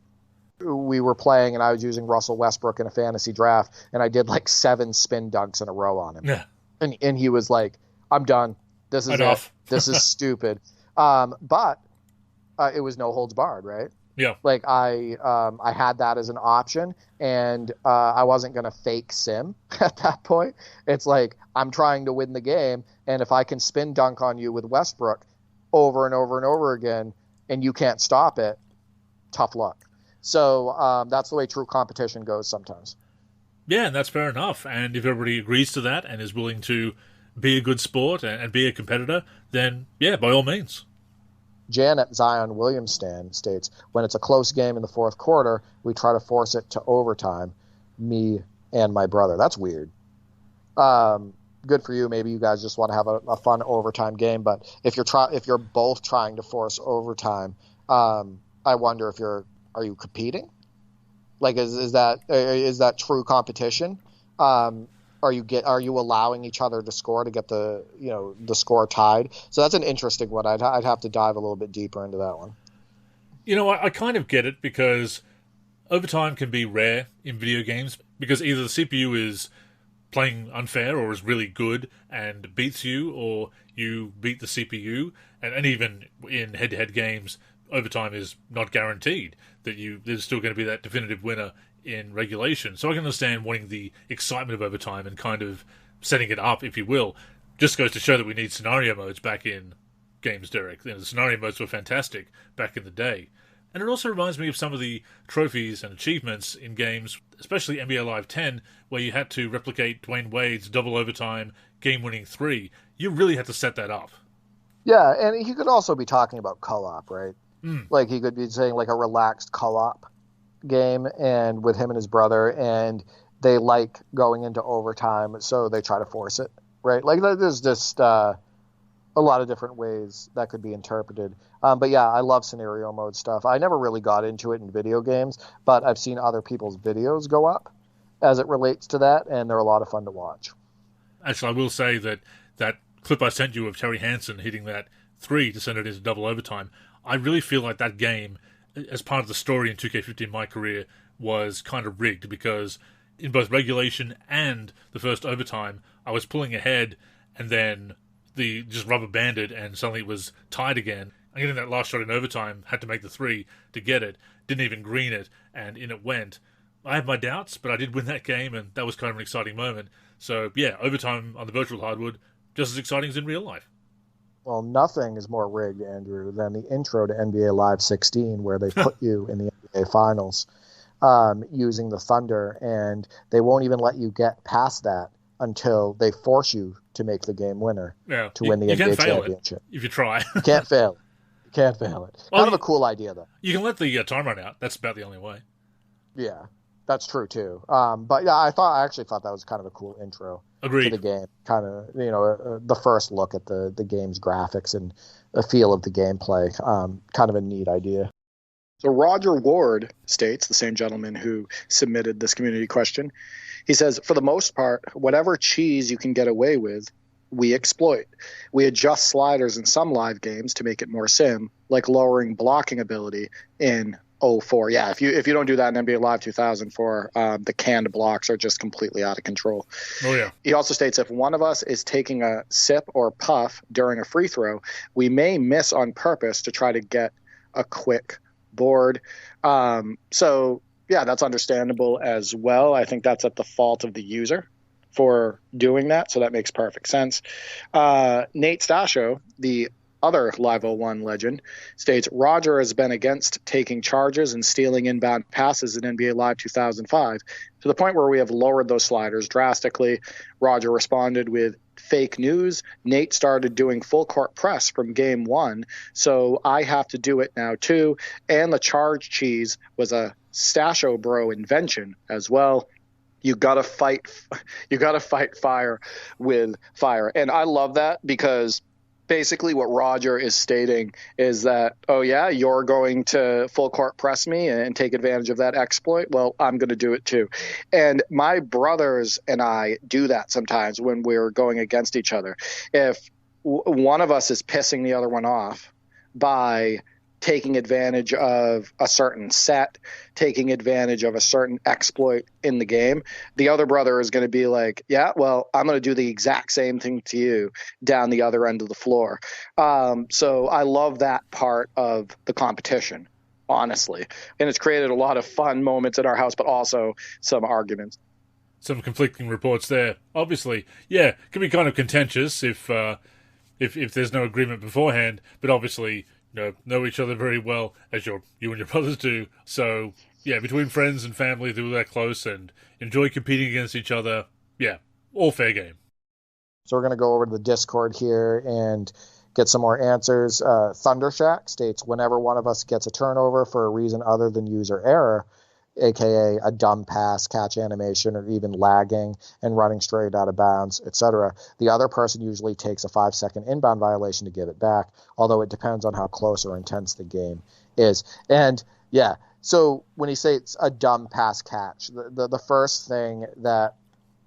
we were playing and I was using Russell Westbrook in a fantasy draft, and I did like 7 spin dunks in a row on him. Yeah. And he was like, I'm done. This is enough. This is stupid. But it was no holds barred, right? Yeah. Like I had that as an option, and I wasn't going to fake sim at that point. It's like, I'm trying to win the game, and if I can spin dunk on you with Westbrook over and over and over again, and you can't stop it, tough luck. So that's the way true competition goes sometimes. Yeah, and that's fair enough. And if everybody agrees to that and is willing to be a good sport and be a competitor, then yeah, by all means. Janet Zion Williamston states, when it's a close game in the fourth quarter, we try to force it to overtime, me and my brother. That's weird. Good for you. Maybe you guys just want to have a fun overtime game, but if you're both trying to force overtime, I wonder are you competing? Like, is that true competition? Are you allowing each other to score to get the score tied? So that's an interesting one. I'd have to dive a little bit deeper into that one. I kind of get it, because overtime can be rare in video games, because either the CPU is playing unfair or is really good and beats you, or you beat the CPU. And even in head-to-head games, overtime is not guaranteed that there's still going to be that definitive winner in regulation. So I can understand wanting the excitement of overtime and kind of setting it up, if you will. Just goes to show that we need scenario modes back in games, Derek. The scenario modes were fantastic back in the day. And it also reminds me of some of the trophies and achievements in games, especially NBA Live 10, where you had to replicate Dwayne Wade's double overtime game-winning 3. You really had to set that up. Yeah, and he could also be talking about co-op, right? Like he could be saying like a relaxed co-op game, and with him and his brother, and they like going into overtime, so they try to force it, right? Like there's just a lot of different ways that could be interpreted. But yeah, I love scenario mode stuff. I never really got into it in video games, but I've seen other people's videos go up as it relates to that, and they're a lot of fun to watch. Actually, I will say that that clip I sent you of Terry Hansen hitting that 3 to send it into double overtime, I really feel like that game, as part of the story in 2K15 in my career, was kind of rigged, because in both regulation and the first overtime, I was pulling ahead, and then the just rubber banded, and suddenly it was tied again. And getting that last shot in overtime, had to make the 3 to get it, didn't even green it, and in it went. I have my doubts, but I did win that game, and that was kind of an exciting moment. So yeah, overtime on the virtual hardwood, just as exciting as in real life. Well, nothing is more rigged, Andrew, than the intro to NBA Live 16, where they put you in the NBA Finals using the Thunder, and they won't even let you get past that until they force you to make the game winner to win the NBA championship. If you try. You can't fail it. You can't fail it. Well, kind of a cool idea, though. You can let the time run out. That's about the only way. Yeah, that's true, too. But yeah, I actually thought that was kind of a cool intro Agreed. to the game. Kind of, the first look at the game's graphics and the feel of the gameplay. Kind of a neat idea. So Roger Ward states, the same gentleman who submitted this community question, he says, for the most part, whatever cheese you can get away with, we exploit. We adjust sliders in some live games to make it more sim, like lowering blocking ability in 04. Yeah, if you don't do that in NBA Live 2004, the canned blocks are just completely out of control. Oh, yeah. He also states, if one of us is taking a sip or puff during a free throw, we may miss on purpose to try to get a quick board. So yeah, that's understandable as well. I think that's at the fault of the user for doing that, so that makes perfect sense. Nate Stasho, the other Live 01 legend, states, Roger has been against taking charges and stealing inbound passes in NBA Live 2005 to the point where we have lowered those sliders drastically. Roger responded with, fake news. Nate started doing full court press from game 1, so I have to do it now too. And the charge cheese was a Stasho bro invention as well. You gotta fight fire with fire. And I love that, because basically what Roger is stating is that, oh yeah, you're going to full court press me and take advantage of that exploit. Well, I'm going to do it too. And my brothers and I do that sometimes when we're going against each other. If one of us is pissing the other one off by taking advantage of a certain set, taking advantage of a certain exploit in the game, the other brother is going to be like, yeah, well, I'm going to do the exact same thing to you down the other end of the floor. So I love that part of the competition, honestly. And it's created a lot of fun moments at our house, but also some arguments. Some conflicting reports there. Obviously, yeah, it can be kind of contentious if there's no agreement beforehand, but obviously know each other very well, as you and your brothers do. So, yeah, between friends and family, they're that close and enjoy competing against each other. Yeah, all fair game. So we're going to go over to the Discord here and get some more answers. Thundershack states, whenever one of us gets a turnover for a reason other than user error, aka a dumb pass, catch animation, or even lagging and running straight out of bounds, etc., the other person usually takes a 5-second inbound violation to give it back, although it depends on how close or intense the game is. And yeah, so when he says a dumb pass catch, the first thing that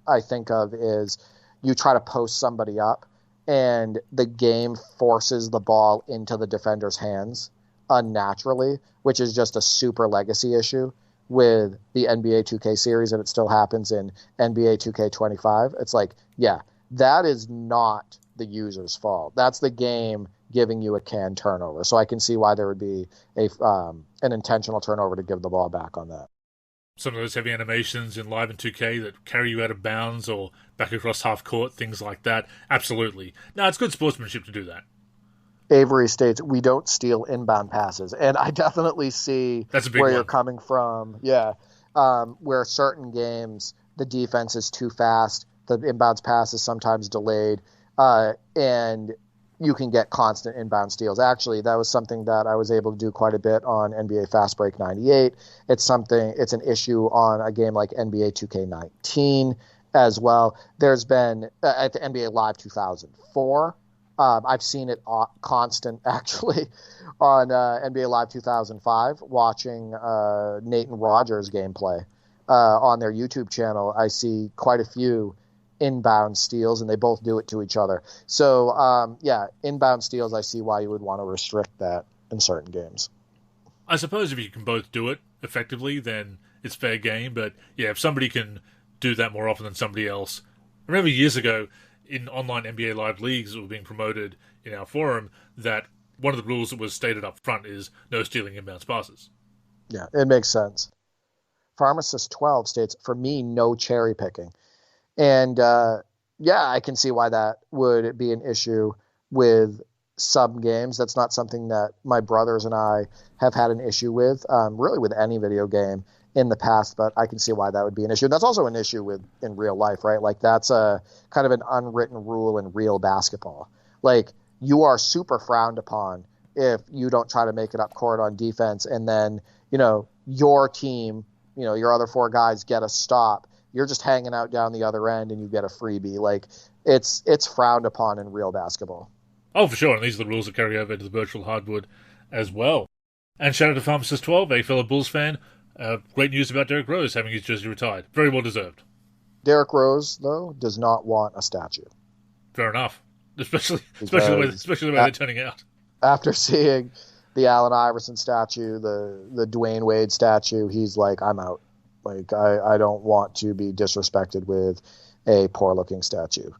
I think of is you try to post somebody up and the game forces the ball into the defender's hands unnaturally, which is just a super legacy issue with the NBA 2K series, and it still happens in NBA 2K25. It's like, yeah, that is not the user's fault. That's the game giving you a canned turnover. So I can see why there would be an intentional turnover to give the ball back on that. Some of those heavy animations in Live and 2K that carry you out of bounds or back across half court, things like that. Absolutely. No, it's good sportsmanship to do that. Avery states, we don't steal inbound passes. And I definitely see where you're coming from. Yeah. Where certain games, the defense is too fast. The inbounds pass is sometimes delayed. And you can get constant inbound steals. Actually, that was something that I was able to do quite a bit on NBA Fast Break 98. It's an issue on a game like NBA 2K19 as well. There's been at the NBA Live 2004. I've seen it constant actually on NBA Live 2005, watching Nathan Rogers gameplay on their YouTube channel. I see quite a few inbound steals, and they both do it to each other. So, inbound steals, I see why you would want to restrict that in certain games. I suppose if you can both do it effectively, then it's fair game. But yeah, if somebody can do that more often than somebody else. I remember years ago in online NBA Live leagues that were being promoted in our forum that one of the rules that was stated up front is no stealing inbounds passes. Yeah, it makes sense. Pharmacist 12 states, for me, no cherry picking. And I can see why that would be an issue with some games. That's not something that my brothers and I have had an issue with, really with any video game in the past, but I can see why that would be an issue. And that's also an issue in real life, right? Like that's a kind of an unwritten rule in real basketball. Like you are super frowned upon if you don't try to make it up court on defense, and then, your team, your other four guys get a stop. You're just hanging out down the other end and you get a freebie. Like it's frowned upon in real basketball. Oh, for sure. And these are the rules that carry over to the virtual hardwood as well. And shout out to Pharmacist 12, a fellow Bulls fan. Great news about Derrick Rose having his jersey retired. Very well deserved. Derrick Rose, though, does not want a statue. Fair enough. Especially the way they're turning out. After seeing the Allen Iverson statue, the Dwayne Wade statue, he's like, I'm out. Like, I don't want to be disrespected with a poor-looking statue.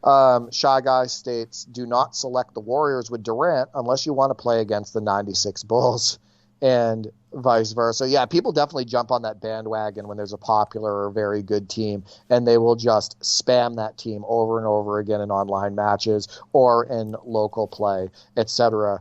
Shy Guy states, do not select the Warriors with Durant unless you want to play against the 96 Bulls, and vice versa. Yeah, people definitely jump on that bandwagon when there's a popular or very good team, and they will just spam that team over and over again in online matches or in local play, etc.,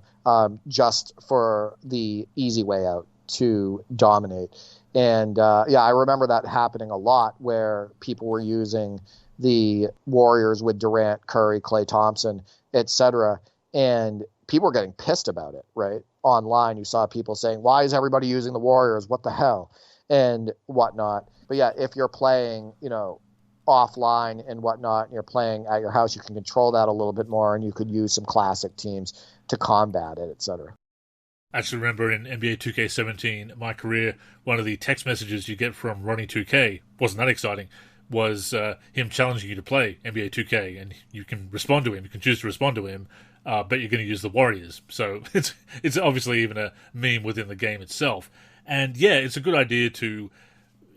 just for the easy way out to dominate. And I remember that happening a lot where people were using the Warriors with Durant, Curry, Klay Thompson, etc. And people were getting pissed about it, right? Online, you saw people saying, why is everybody using the Warriors? What the hell? And whatnot. But yeah, if you're playing, offline and whatnot, and you're playing at your house, you can control that a little bit more, and you could use some classic teams to combat it, etc. I actually remember in NBA 2K17, my career, one of the text messages you get from Ronnie 2K, wasn't that exciting, was him challenging you to play NBA 2K, and you can respond to him, you can choose to respond to him, but you're going to use the Warriors. So it's obviously even a meme within the game itself. And yeah, it's a good idea to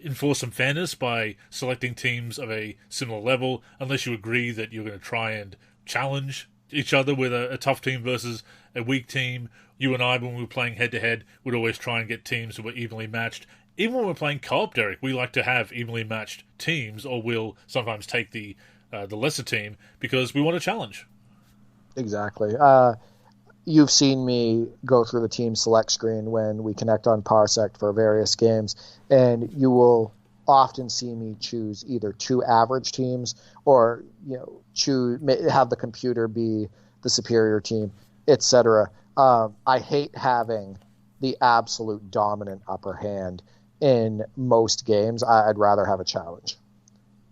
enforce some fairness by selecting teams of a similar level, unless you agree that you're going to try and challenge each other with a tough team versus a weak team. You and I, when we were playing head-to-head, would always try and get teams that were evenly matched. Even when we're playing co-op, Derek, we like to have evenly matched teams, or we'll sometimes take the lesser team because we want a challenge. Exactly. You've seen me go through the team select screen when we connect on Parsec for various games, and you will often see me choose either two average teams or have the computer be the superior team, etc. I hate having the absolute dominant upper hand in most games. I'd rather have a challenge.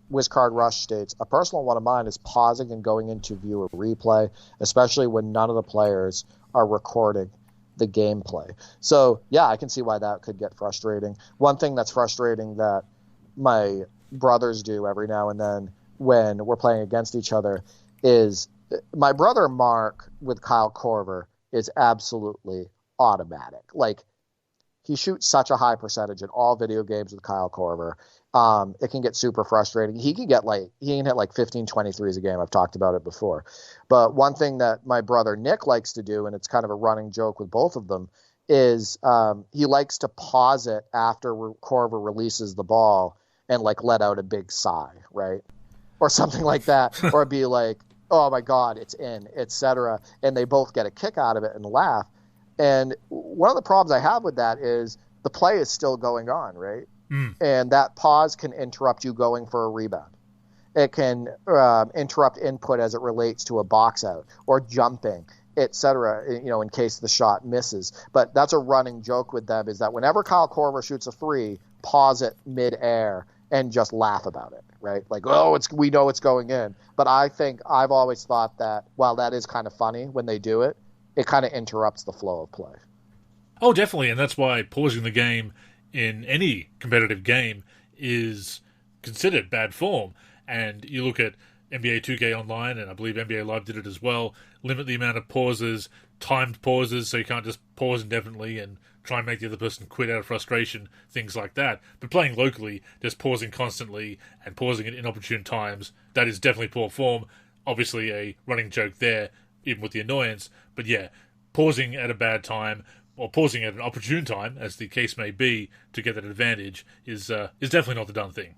Wizcard Rush states, a personal one of mine is pausing and going in to view a replay, especially when none of the players are recording the gameplay. So, yeah, I can see why that could get frustrating. One thing that's frustrating that my brothers do every now and then when we're playing against each other is my brother Mark with Kyle Korver is absolutely automatic. Like, he shoots such a high percentage in all video games with Kyle Korver. It can get super frustrating. He can hit like 15, 20 threes a game. I've talked about it before. But one thing that my brother Nick likes to do, and it's kind of a running joke with both of them, is he likes to pause it after Korver releases the ball and like let out a big sigh, right? Or something like that. Or be like, oh my God, it's in, etc. And they both get a kick out of it and laugh. And one of the problems I have with that is the play is still going on, right? And that pause can interrupt you going for a rebound. It can interrupt input as it relates to a box out or jumping, etc., in case the shot misses. But that's a running joke with them, is that whenever Kyle Korver shoots a three, pause it mid-air and just laugh about it, right? Like, oh, we know it's going in. But I think I've always thought that while that is kind of funny when they do it, it kind of interrupts the flow of play. Oh, definitely, and that's why pausing the game in any competitive game is considered bad form. And you look at NBA 2K Online, and I believe NBA Live did it as well, limit the amount of pauses, timed pauses, so you can't just pause indefinitely and try and make the other person quit out of frustration, things like that. But playing locally, just pausing constantly and pausing at inopportune times, that is definitely poor form. Obviously a running joke there, even with the annoyance. But yeah, pausing at a bad time, or pausing at an opportune time, as the case may be, to get that advantage is definitely not the done thing.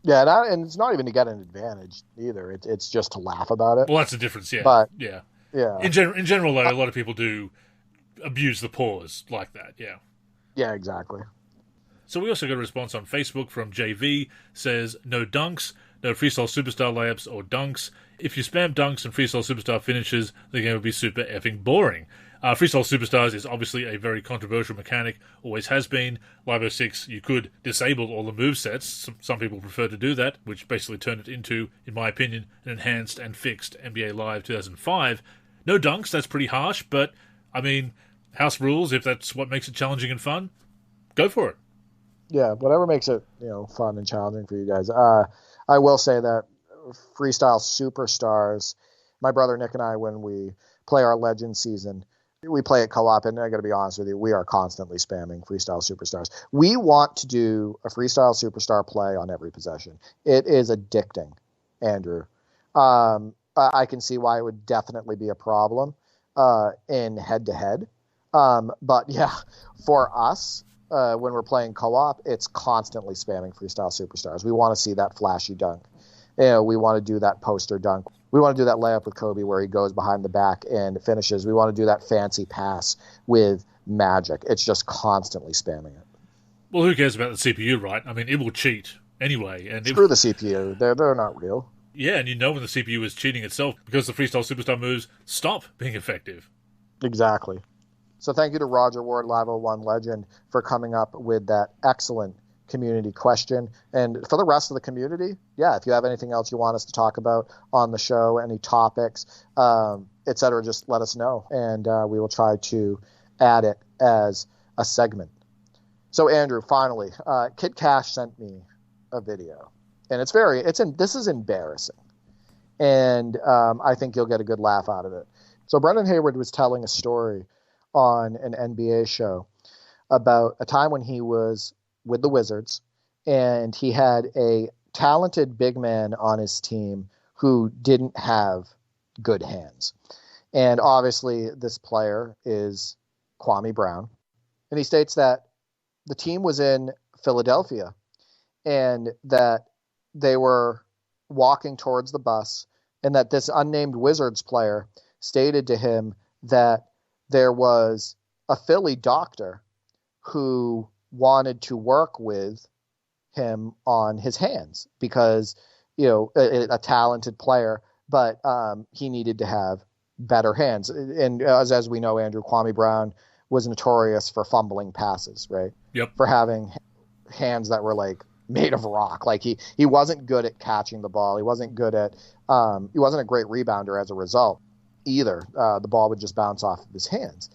Yeah, and it's not even to get an advantage either. It's just to laugh about it. Well, that's the difference, yeah. But, yeah. Yeah. In general, though, a lot of people do abuse the pause like that, yeah. Yeah, exactly. So we also got a response on Facebook from JV, says, no dunks, no freestyle superstar layups or dunks. If you spam dunks and freestyle superstar finishes, the game would be super effing boring. Freestyle Superstars is obviously a very controversial mechanic, always has been. Live 06, you could disable all the movesets. Some people prefer to do that, which basically turned it into, in my opinion, an enhanced and fixed NBA Live 2005. No dunks, that's pretty harsh, but, I mean, house rules, if that's what makes it challenging and fun, go for it. Yeah, whatever makes it, fun and challenging for you guys. I will say that Freestyle Superstars, my brother Nick and I, when we play our Legend season, we play it co-op, and I got to be honest with you, we are constantly spamming Freestyle Superstars. We want to do a Freestyle Superstar play on every possession. It is addicting, Andrew. I can see why it would definitely be a problem in head-to-head. But yeah, for us, when we're playing co-op, it's constantly spamming Freestyle Superstars. We want to see that flashy dunk. We want to do that poster dunk. We want to do that layup with Kobe where he goes behind the back and finishes. We want to do that fancy pass with Magic. It's just constantly spamming it. Well, who cares about the CPU, right? I mean, it will cheat anyway. And Screw the CPU. They're not real. Yeah, and when the CPU is cheating itself because the Freestyle Superstar moves stop being effective. Exactly. So thank you to Roger Ward, Live 01 Legend, for coming up with that excellent community question. And for the rest of the community, yeah, if you have anything else you want us to talk about on the show, any topics, etc., just let us know, and we will try to add it as a segment. So Andrew, finally, Kid Cash sent me a video, and this is embarrassing, and I think you'll get a good laugh out of it. So Brendan Hayward was telling a story on an NBA show about a time when he was with the Wizards, and he had a talented big man on his team who didn't have good hands. And obviously this player is Kwame Brown. And he states that the team was in Philadelphia and that they were walking towards the bus, and that this unnamed Wizards player stated to him that there was a Philly doctor who wanted to work with him on his hands because, a talented player, but he needed to have better hands. And as we know, Andrew, Kwame Brown was notorious for fumbling passes, right? Yep. For having hands that were like made of rock. Like he wasn't good at catching the ball. He wasn't good at, he wasn't a great rebounder as a result either. The ball would just bounce off of his hands.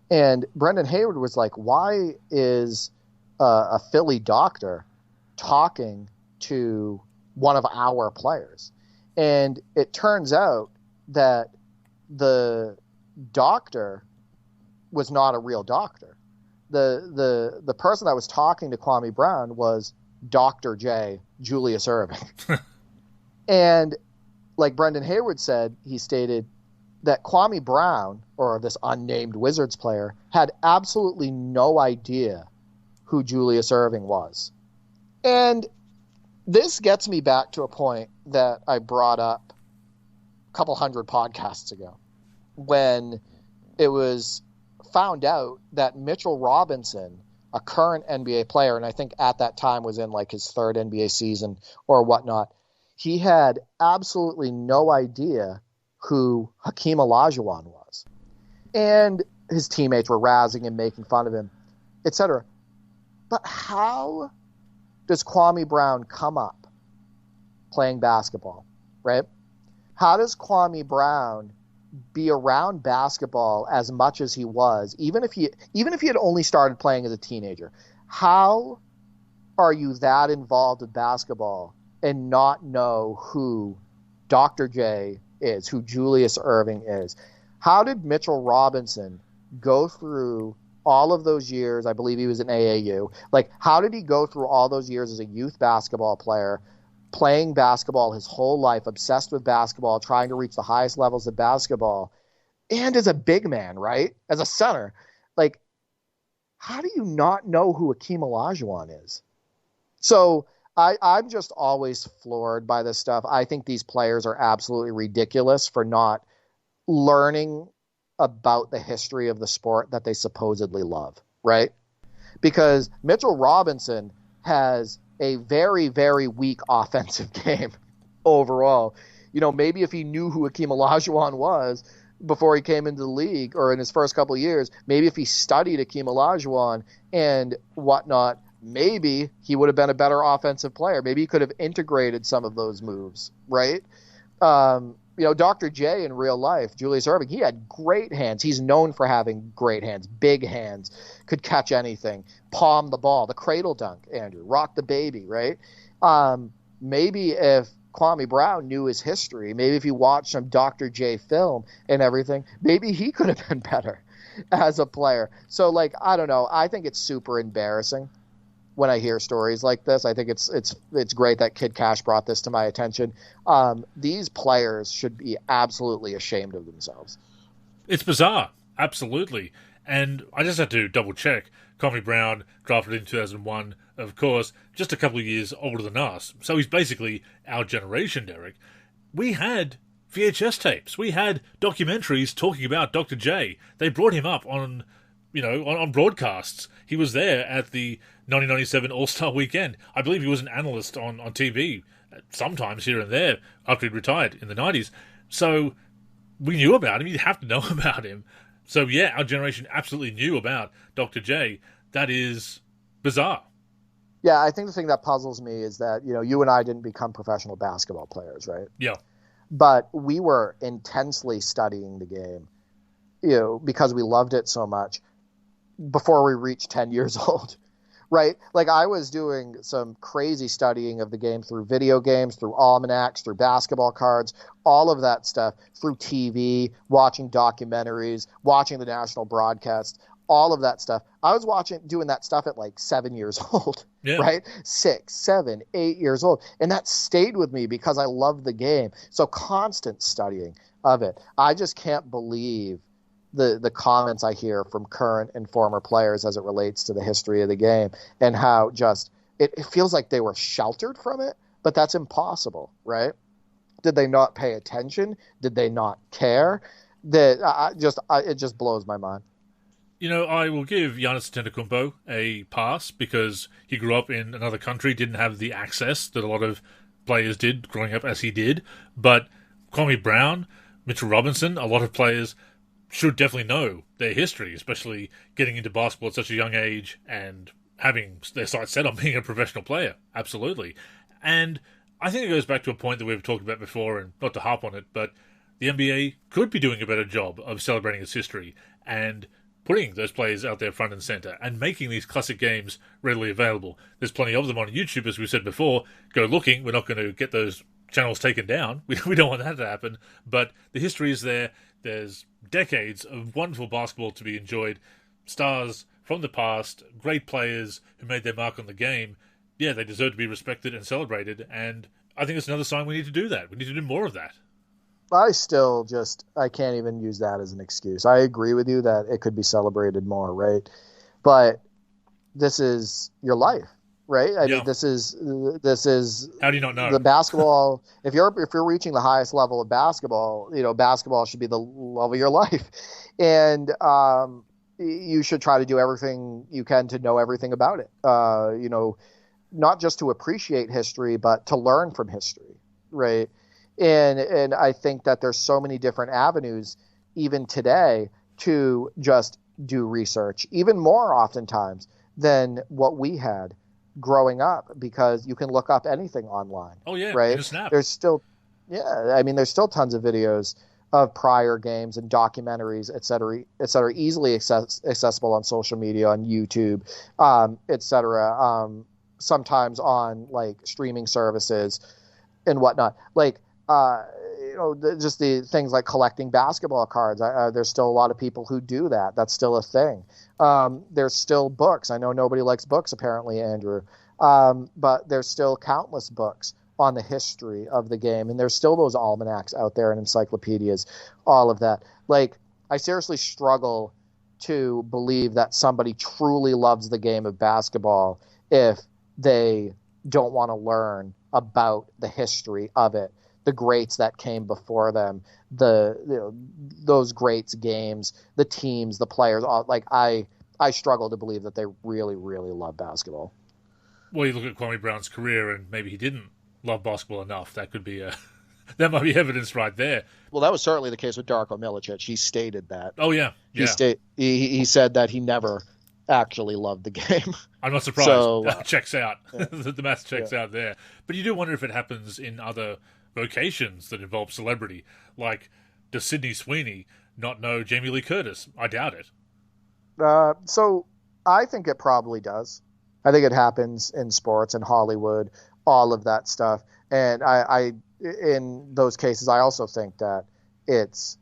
And Brendan Hayward was like, why is a Philly doctor talking to one of our players? And it turns out that the doctor was not a real doctor. The person that was talking to Kwame Brown was Dr. J, Julius Erving. And like Brendan Hayward said, he stated that Kwame Brown, or this unnamed Wizards player, had absolutely no idea who Julius Erving was. And this gets me back to a point that I brought up a couple hundred podcasts ago when it was found out that Mitchell Robinson, a current NBA player, and I think at that time was in like his third NBA season or whatnot, he had absolutely no idea who Hakeem Olajuwon was. And his teammates were razzing him, making fun of him, etc. But how does Kwame Brown come up playing basketball, right? How does Kwame Brown be around basketball as much as he was, even if he had only started playing as a teenager? How are you that involved with basketball and not know who Dr. J is, who Julius Erving is? How did Mitchell Robinson go through all of those years? I believe he was in AAU. Like, how did he go through all those years as a youth basketball player, playing basketball his whole life, obsessed with basketball, trying to reach the highest levels of basketball, and as a big man, right? As a center. Like, how do you not know who Akeem Olajuwon is? So I'm just always floored by this stuff. I think these players are absolutely ridiculous for not learning about the history of the sport that they supposedly love, right? Because Mitchell Robinson has a very, very weak offensive game overall. You know, maybe if he knew who Akeem Olajuwon was before he came into the league or in his first couple of years, maybe if he studied Akeem Olajuwon and whatnot, maybe he would have been a better offensive player. Maybe he could have integrated some of those moves, right? You know, Dr. J in real life, Julius Erving, he had great hands. He's known for having great hands, big hands, could catch anything, palm the ball, the cradle dunk, Andrew, rock the baby, right? Maybe if Kwame Brown knew his history, maybe if he watched some Dr. J film and everything, maybe he could have been better as a player. So, like, I don't know. I think it's super embarrassing when I hear stories like this. I think it's great that Kid Cash brought this to my attention. These players should be absolutely ashamed of themselves. It's bizarre, absolutely. And I just had to double check. Kwame Brown, drafted in 2001, of course, just a couple of years older than us. So he's basically our generation, Derek. We had VHS tapes. We had documentaries talking about Dr. J. They brought him up on broadcasts. He was there at the 1997 All-Star Weekend. I believe he was an analyst on TV sometimes here and there after he'd retired in the 90s. So we knew about him. You'd have to know about him. So yeah, our generation absolutely knew about Dr. J. That is bizarre. Yeah, I think the thing that puzzles me is that, you know, you and I didn't become professional basketball players, right? Yeah. But we were intensely studying the game, you know, because we loved it so much before we reached 10 years old. Right? Like, I was doing some crazy studying of the game through video games, through almanacs, through basketball cards, all of that stuff, through TV, watching documentaries, watching the national broadcast, all of that stuff. I was doing that stuff at like 7 years old, yeah. Right? 6, 7, 8 years old. And that stayed with me because I loved the game. So constant studying of it. I just can't believe the comments I hear from current and former players as it relates to the history of the game and how just it feels like they were sheltered from it, but that's impossible, right? Did they not pay attention? Did they not care? It just blows my mind. You know, I will give Giannis Antetokounmpo a pass because he grew up in another country, didn't have the access that a lot of players did growing up as he did. But Kwame Brown, Mitchell Robinson, a lot of players should definitely know their history, especially getting into basketball at such a young age and having their sights set on being a professional player. Absolutely. And I think it goes back to a point that we've talked about before, and not to harp on it, but the NBA could be doing a better job of celebrating its history and putting those players out there front and center and making these classic games readily available. There's plenty of them on YouTube, as we said before. Go looking. We're not going to get those channels taken down. We don't want that to happen. But the history is there. There's decades of wonderful basketball to be enjoyed. Stars from the past, great players who made their mark on the game. Yeah, they deserve to be respected and celebrated. And I think it's another sign we need to do that. We need to do more of that. I can't even use that as an excuse. I agree with you that it could be celebrated more, right? But this is your life, right? I mean, this is. How do you not know? The basketball. if you're reaching the highest level of basketball, you know, basketball should be the love of your life, and you should try to do everything you can to know everything about it. You know, not just to appreciate history, but to learn from history, right? And I think that there's so many different avenues, even today, to just do research, even more oftentimes than what we had growing up, because you can look up anything online. Oh yeah, right. in a snap. There's still tons of videos of prior games and documentaries, et cetera, easily accessible on social media, on YouTube, et cetera. Sometimes on like streaming services and whatnot. Like, just the things like collecting basketball cards. There's still a lot of people who do that. That's still a thing. There's still books. I know nobody likes books, apparently, Andrew. But there's still countless books on the history of the game. And there's still those almanacs out there and encyclopedias, all of that. Like, I seriously struggle to believe that somebody truly loves the game of basketball if they don't want to learn about the history of it, the greats that came before them, those greats games, the teams, the players. I struggle to believe that they really, really love basketball. Well, you look at Kwame Brown's career, and maybe he didn't love basketball enough. That could be that might be evidence right there. Well, that was certainly the case with Darko Milicic. He stated that. Oh yeah, he said that he never actually loved the game. I'm not surprised. So, that checks out. Yeah. The math checks out there. But you do wonder if it happens in other vocations that involve celebrity. Like, does Sydney Sweeney not know Jamie Lee Curtis? I doubt it. So I think it probably does. I think it happens in sports and Hollywood, all of that stuff. And I in those cases, I also think that it's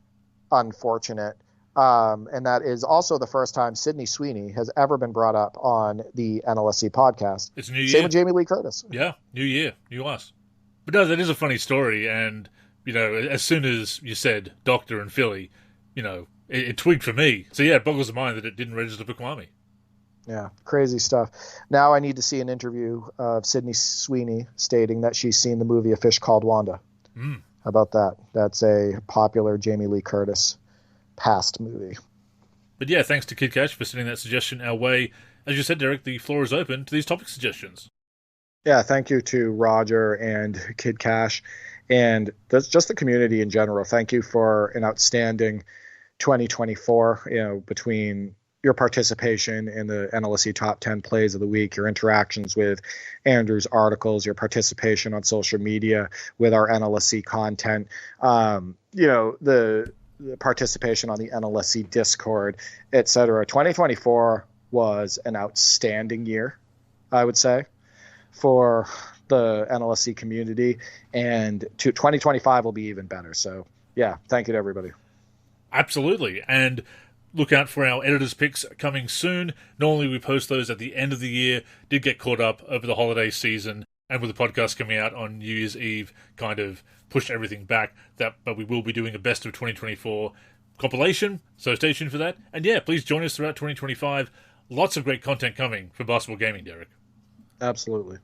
unfortunate. And that is also the first time Sydney Sweeney has ever been brought up on the NLSC podcast. It's a new year. Same with Jamie Lee Curtis. Yeah, new year, new us. But no, that is a funny story. And, as soon as you said Doctor and Philly, it twigged for me. So yeah, it boggles the mind that it didn't register for Kwame. Yeah, crazy stuff. Now I need to see an interview of Sydney Sweeney stating that she's seen the movie A Fish Called Wanda. How about that? That's a popular Jamie Lee Curtis past movie. But yeah, thanks to Kid Cash for sending that suggestion our way. As you said, Derek, the floor is open to these topic suggestions. Yeah, thank you to Roger and Kid Cash, and that's just the community in general. Thank you for an outstanding 2024, between your participation in the NLSC Top 10 Plays of the Week, your interactions with Andrew's articles, your participation on social media with our NLSC content, the participation on the NLSC Discord, etc. 2024 was an outstanding year, I would say, for the NLSC community, and 2025 will be even better. So, yeah, thank you to everybody. Absolutely. And look out for our editor's picks coming soon. Normally we post those at the end of the year. Did get caught up over the holiday season, and with the podcast coming out on New Year's Eve, kind of pushed everything back. But we will be doing a best of 2024 compilation, so stay tuned for that. And yeah, please join us throughout 2025. Lots of great content coming for basketball gaming, Derek. Absolutely.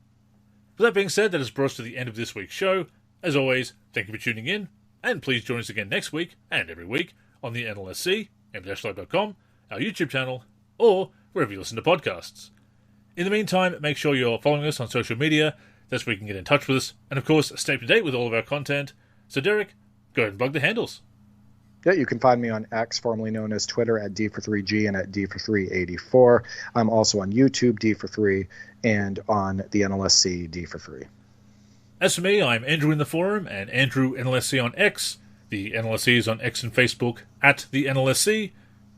With that being said, that has brought us to the end of this week's show. As always, thank you for tuning in, and please join us again next week and every week on the NLSC, m-live.com, our YouTube channel, or wherever you listen to podcasts. In the meantime, make sure you're following us on social media. That's where you can get in touch with us, and of course, stay up to date with all of our content. So Derek, go ahead and plug the handles. Yeah, you can find me on X, formerly known as Twitter, at D43G and at D4384. I'm also on YouTube, D43, and on the NLSC, D43. As for me, I'm Andrew in the forum, and Andrew NLSC on X. The NLSC is on X and Facebook at the NLSC.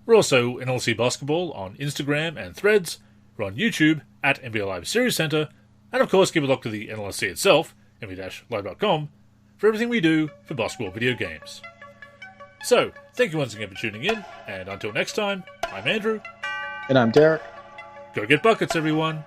We're also NLSC Basketball on Instagram and Threads. We're on YouTube at NBA Live Series Center. And of course, give a look to the NLSC itself, nb-live.com, for everything we do for basketball video games. So, thank you once again for tuning in, and until next time, I'm Andrew. And I'm Derek. Go get buckets, everyone.